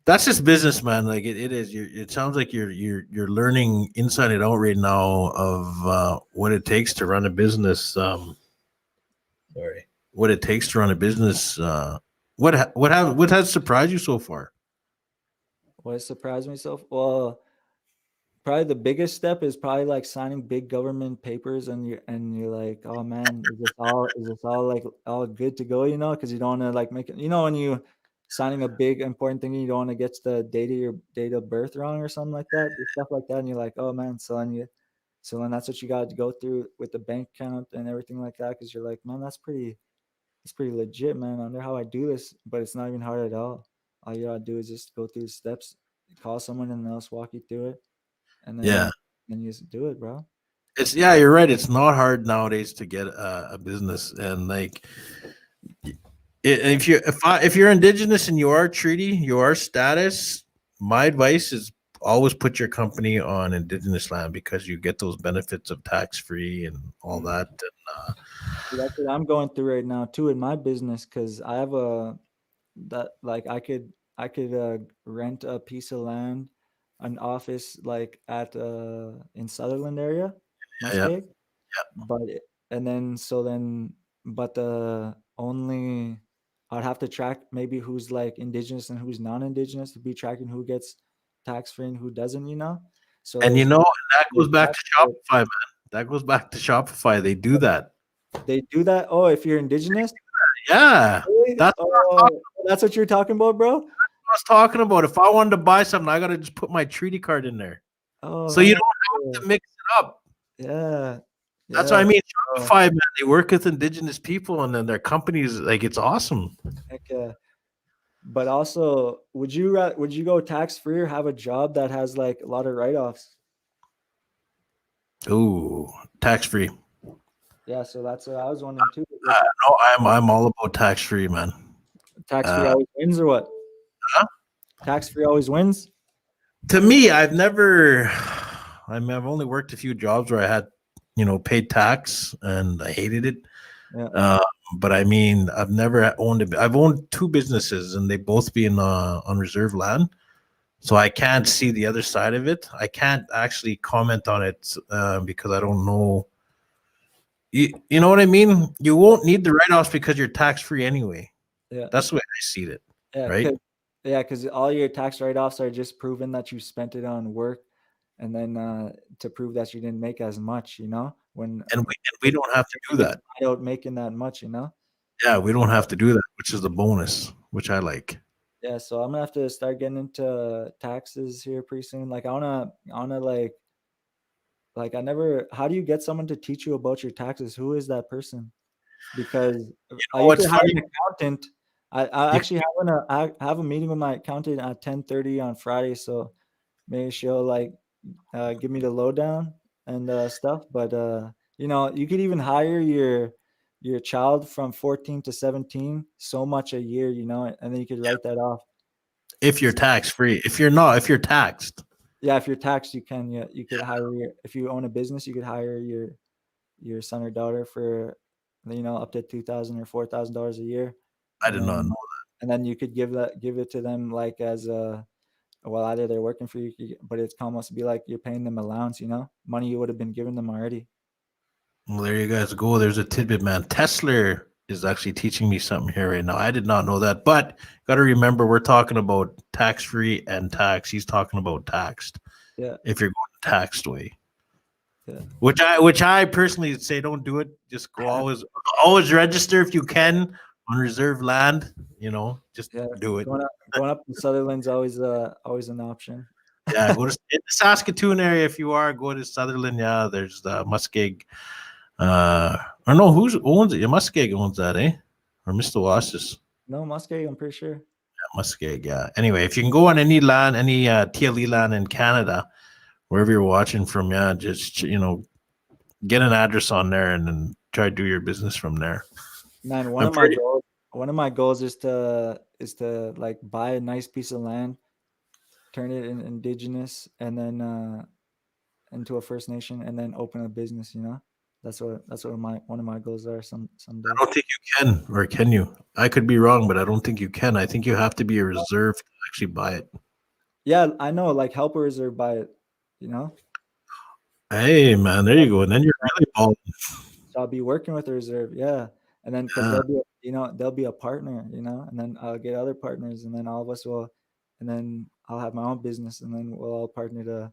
A: that's just business, man. Like, it is. It sounds like you're learning inside and out right now of what it takes to run a business. What it takes to run a business. What has surprised you so far?
C: What surprised me so? Well, probably the biggest step is probably like signing big government papers, and you're like, oh man, is this all like all good to go? Because you don't want to like make it. When you signing a big important thing, you don't want to get your date of birth wrong or something like that, stuff like that, and you're like, oh man, so then that's what you got to go through with the bank account and everything like that, because you're like, man, that's pretty legit, man. I wonder how I do this, but it's not even hard at all. All you gotta do is just go through the steps, call someone, and else walk you through it, and then you just do it, bro.
A: You're right. It's not hard nowadays to get a business, and like if you're Indigenous and you are treaty, you are status. My advice is always put your company on Indigenous land, because you get those benefits of tax free and all that. And,
C: that's what I'm going through right now too in my business, because I have I could rent a piece of land, an office like at in Sutherland area, Muskeg. But only I'd have to track maybe who's like Indigenous and who's non-Indigenous to be tracking who gets tax free and who doesn't, So
A: and that goes back to Shopify, man. That goes back to Shopify. They do that.
C: They do that. Oh, if you're Indigenous?
A: Yeah.
C: Really? That's what you're talking about, bro?
A: That's what I was talking about. If I wanted to buy something, I gotta just put my treaty card in there.
C: Oh,
A: so you don't have to mix it up.
C: Yeah.
A: That's what I mean. Shopify, man, they work with Indigenous people, and then their companies, like, it's awesome.
C: Heck yeah. But also, would you go tax free or have a job that has like a lot of write-offs?
A: Ooh, tax free.
C: Yeah, so that's what I was wondering too.
A: No, I'm all about tax free, man.
C: Tax free always wins, or what?
A: Huh?
C: Tax free always wins.
A: To me, I've only worked a few jobs where I had, paid tax, and I hated it.
C: Yeah.
A: But I mean, I've never owned I've owned two businesses, and they both been on reserve land. So I can't see the other side of it. I can't actually comment on it because I don't know. You know what I mean? You won't need the write-offs because you're tax-free anyway.
C: Yeah.
A: That's the way I see it.
C: Yeah,
A: right?
C: Because all your tax write-offs are just proving that you spent it on work, and then to prove that you didn't make as much, when
A: we don't have to do that.
C: Without making that much,
A: Yeah, we don't have to do that, which is the bonus, which I like.
C: Yeah, so I'm gonna have to start getting into taxes here pretty soon. Like I wanna how do you get someone to teach you about your taxes? Who is that person? Because I could have an accountant. I actually have a meeting with my accountant at 10:30 on Friday, so maybe she'll give me the lowdown and stuff. But you could even hire your child from 14 to 17 so much a year, and then you could write that off.
A: If you're tax free. If you're not, if you're taxed.
C: Yeah, if you're taxed, you can. Yeah, you could hire if you own a business, you could hire your son or daughter for up to $2,000 or $4,000 a year.
A: I did not know that.
C: And then you could give it to them like as either they're working for you, but it's almost be like you're paying them allowance, money you would have been giving them already.
A: Well, there you guys go. There's a tidbit, man. Teslar is actually teaching me something here right now. I did not know that, but got to remember we're talking about tax-free and tax. He's talking about taxed.
C: Yeah.
A: If you're going taxed way.
C: Yeah.
A: Which I personally say don't do it. Just go always register if you can on reserve land. Just do it.
C: Going up to Sutherland's always an option.
A: Yeah, go to in the Saskatoon area if you are. Go to Sutherland. Yeah, there's the Muskeg. Or no, who owns it? Yeah, Muskeg owns that, eh? Or Mr. Wasis?
C: No, Muskeg, I'm pretty sure.
A: Yeah, Muskeg, yeah. Anyway, if you can go on any land, any TLE land in Canada, wherever you're watching from, yeah, just get an address on there and then try to do your business from there.
C: Man, one of my goals is to like buy a nice piece of land, turn it in Indigenous, and then into a First Nation, and then open a business. That's what one of my goals are. Someday.
A: I don't think you can, or can you? I could be wrong, but I don't think you can. I think you have to be a reserve to actually buy it.
C: Yeah, I know. Like help a reserve buy it.
A: Hey man, there you go. And then you're really balling.
C: So I'll be working with a reserve, yeah. And then they'll be a partner, and then I'll get other partners, and then all of us will, and then I'll have my own business, and then we'll all partner to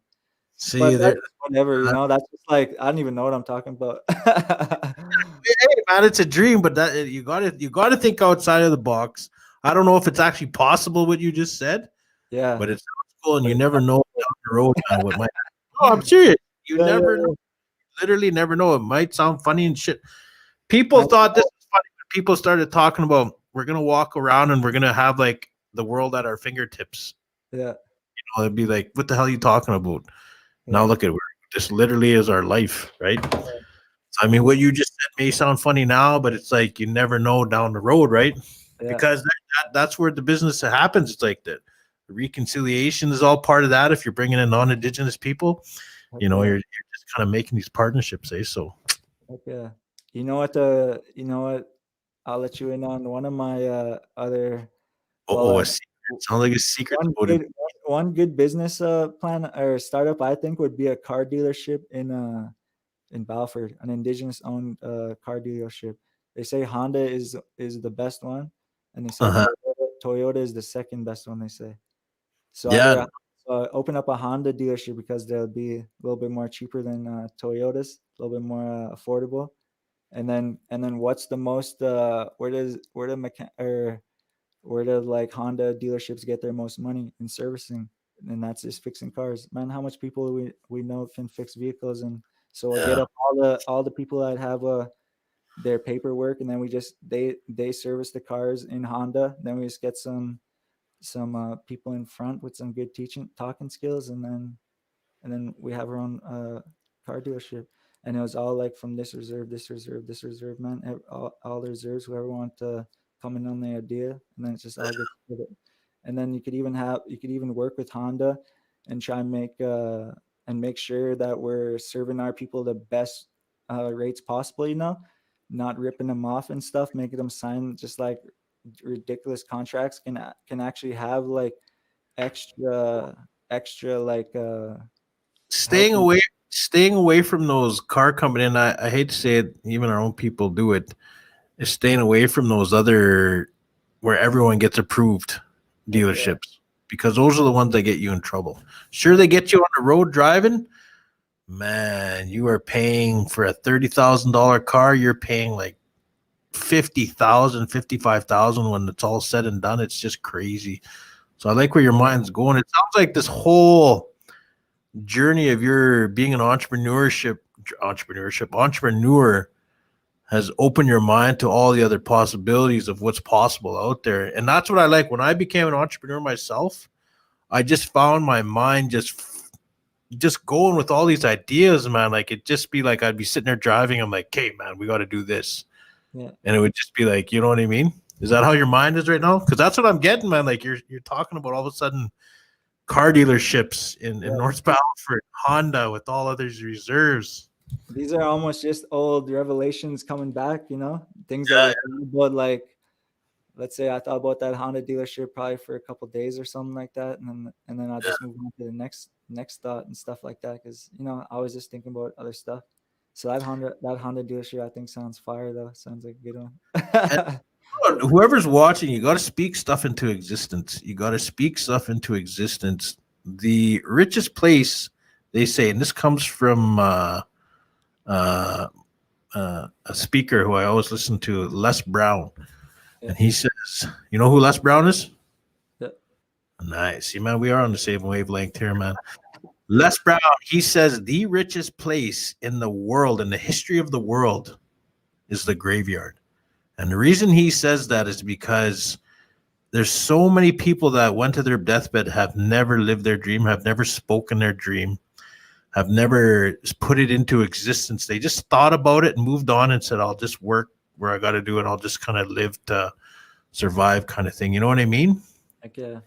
A: see
C: whatever, that's just like I don't even know what I'm talking about.
A: Hey man, it's a dream, but that you gotta think outside of the box. I don't know if it's actually possible what you just said,
C: Yeah.
A: but it sounds cool, and you never know down the road, man, what might. Oh, I'm serious. You
C: Yeah,
A: never
C: yeah,
A: know. Literally never know. It might sound funny and shit. People
C: I
A: thought this was funny when people started talking about we're gonna walk around and we're gonna have like the world at our fingertips.
C: yeah.
A: It'd be like, what the hell are you talking about?
C: Yeah.
A: Now look at this literally is our life, right? So, I mean, what you just said may sound funny now, but it's like you never know down the road, right?
C: Yeah.
A: Because that's where the business happens. It's like the reconciliation is all part of that. If you're bringing in non-Indigenous people, you know, you're just kind of making these partnerships, eh? So,
C: Okay. You know what? I'll let you in on one of my other.
A: a secret. Sounds like a secret.
C: One good business plan or startup I think would be a car dealership in Balford, an Indigenous owned car dealership. They say Honda is the best one, and they say Toyota is the second best one. They say so.
A: Yeah.
C: Open up a Honda dealership because they'll be a little bit more cheaper than Toyotas, a little bit more affordable. And then what's the most where do like Honda dealerships get their most money in servicing? And that's just fixing cars. Man, how much people we know can fix vehicles, and so we'll get up all the people that have their paperwork, and then we just they service the cars in Honda. Then we just get some people in front with some good talking skills, and then we have our own car dealership. And it was all like from this reserve, man. All the reserves, whoever want to come in on the idea, and then it's just all good. And then you could even work with Honda and try and make sure that we're serving our people the best rates possible. You know, not ripping them off and stuff, making them sign just like ridiculous contracts. Can actually have like extra like
A: staying away from those car company, and I hate to say it, even our own people do it, is staying away from those other where everyone gets approved dealerships, because those are the ones that get you in trouble. Sure, they get you on the road driving, man, you are paying for a $30,000 car, you're paying like 50,000, 55,000 when it's all said and done. It's just crazy. So I like where your mind's going. It sounds like this whole journey of your being an entrepreneur has opened your mind to all the other possibilities of what's possible out there. And that's what I like. When I became an entrepreneur myself, I just found my mind just going with all these ideas, man. Like it just be like I'd be sitting there driving. I'm like, hey, man, we got to do this. Yeah. And it would just be like, you know what I mean? Is that how your mind is right now? Because that's what I'm getting, man. Like you're talking about all of a sudden car dealerships in North Battleford, Honda with all others reserves.
C: These are almost just old revelations coming back, you know, things that but like, let's say I thought about that Honda dealership probably for a couple of days or something like that, and then I'll just move on to the next thought and stuff like that, because you know I was just thinking about other stuff. So that Honda dealership I think sounds fire though. Sounds like a good one.
A: Whoever's watching, you got to speak stuff into existence. The richest place, they say, and this comes from a speaker who I always listen to, Les Brown. Yeah. And he says, you know who Les Brown is? Yeah. Nice. See, man, we are on the same wavelength here, man. Les Brown, he says the richest place in the world, in the history of the world, is the graveyard. And the reason he says that is because there's so many people that went to their deathbed, have never lived their dream, have never spoken their dream, have never put it into existence. They just thought about it and moved on and said, I'll just work where I got to do it. I'll just kind of live to survive kind of thing. You know what I mean?
C: Okay.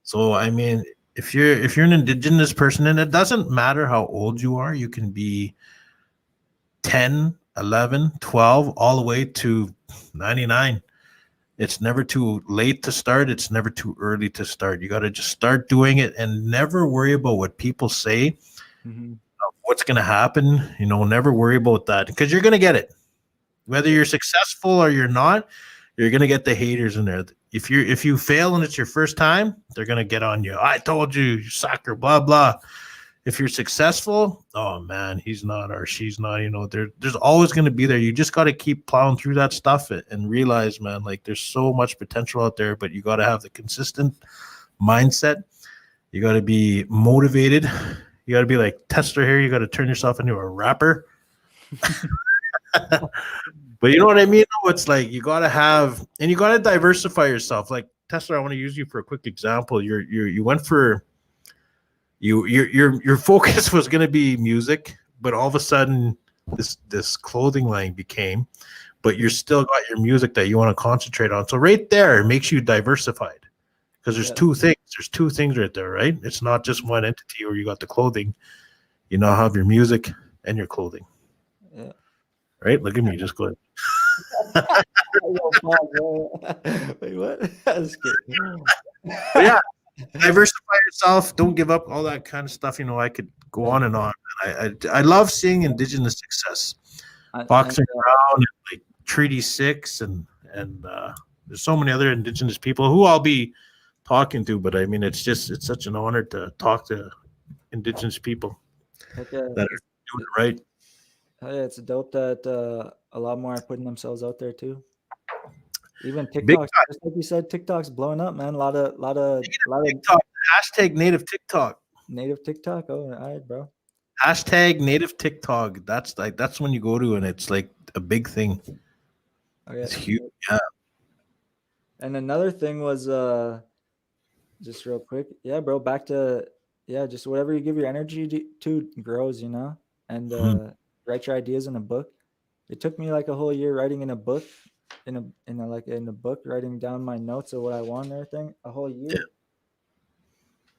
A: So, I mean, if you're an Indigenous person, and it doesn't matter how old you are, you can be 10, 11, 12, all the way to 99. It's never too late to start. It's never too early to start. You got to just start doing it and never worry about what people say, what's going to happen. You know, never worry about that, because you're going to get it. Whether you're successful or you're not, you're going to get the haters in there. If you fail and it's your first time, they're going to get on you. I told you, you sucker, blah, blah. if you're successful, oh man, he's not or she's not, there's always going to be there. You just got to keep plowing through that stuff and realize, man, like there's so much potential out there, but you got to have the consistent mindset. You got to be motivated. You got to be like Tesla here. You got to turn yourself into a rapper. But you know what I mean? It's like you got to have, and you got to diversify yourself. Like Tesla, I want to use you for a quick example. You went for your focus was going to be music, but all of a sudden this clothing line became, but you're still got your music that you want to concentrate on. So right there, it makes you diversified because there's two things. There's two things right there, right? It's not just one entity where you got the clothing. You now have your music and your clothing.
B: Yeah.
A: Right? Look at me, just go ahead.
B: Wait, what? That's good.
A: Yeah, diversify yourself. Don't give up. All that kind of stuff. I could go on and on. I love seeing Indigenous success, boxing around, and like Treaty 6, and there's so many other Indigenous people who I'll be talking to. But I mean, it's such an honor to talk to Indigenous people that are doing it right.
B: Oh, yeah, it's dope that a lot more are putting themselves out there too. Even
A: Big
B: TikTok,
A: time.
B: just like you said, TikTok's blowing up, man. A lot of
A: TikTok. Hashtag native TikTok.
B: native TikTok. Oh, all right, bro.
A: Hashtag native TikTok. That's when you go to, and it's like a big thing.
B: Oh, yeah.
A: It's huge. Yeah.
B: And another thing was just real quick, yeah, bro. Back to just whatever you give your energy to grows, and write your ideas in a book. It took me like a whole year writing in a book, in a book, writing down my notes of what I want and everything. A whole year.
A: Yeah.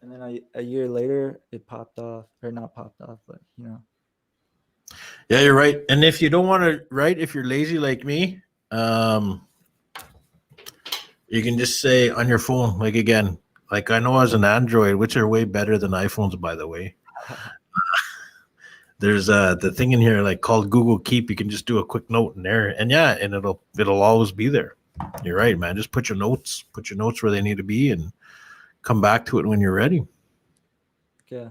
B: And then a year later, it popped off, or not popped off, but
A: Yeah, you're right. And if you don't want to write, if you're lazy like me, you can just say on your phone, like again, like I know as an Android, which are way better than iPhones, by the way. There's the thing in here like called Google Keep. You can just do a quick note in there, and it'll always be there. You're right, man. Just put your notes where they need to be, and come back to it when you're ready.
B: yeah.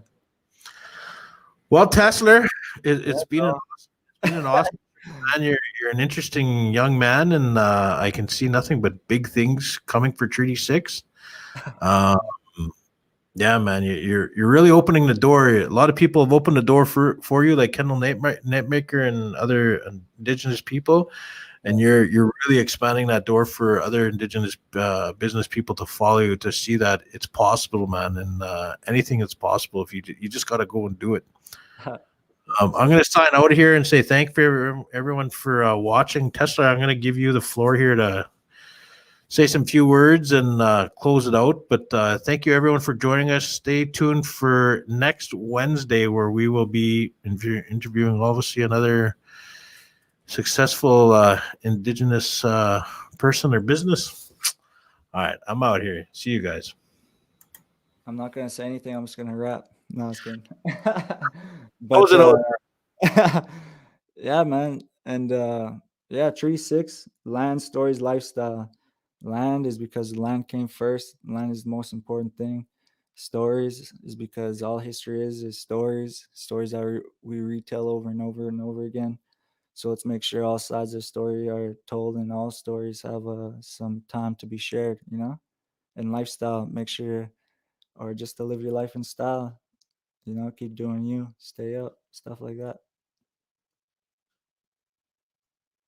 A: Well, Tesla, it's been an awesome. Man, you're an interesting young man, and I can see nothing but big things coming for Treaty 6. Yeah, man, you're really opening the door. A lot of people have opened the door for you, like Kendall Netmaker and other Indigenous people, and you're really expanding that door for other Indigenous business people to follow you, to see that it's possible, man, and anything is possible if you just got to go and do it. I'm going to sign out here and say thank you everyone for watching. Tesla, I'm going to give you the floor here to say some few words and close it out. But thank you everyone for joining us. Stay tuned for next Wednesday, where we will be interviewing obviously another successful Indigenous person or business. All right, I'm out here. See you guys.
B: I'm not gonna say anything. I'm just gonna rap. No, I was kidding.
A: Close it out.
B: Yeah, man, and Treaty 6, land, stories, lifestyle. Land is because land came first. Land is the most important thing. Stories is because all history is stories that we retell over and over and over again. So let's make sure all sides of the story are told, and all stories have some time to be shared, And lifestyle, make sure, or just to live your life in style, keep doing you, stay up, stuff like that.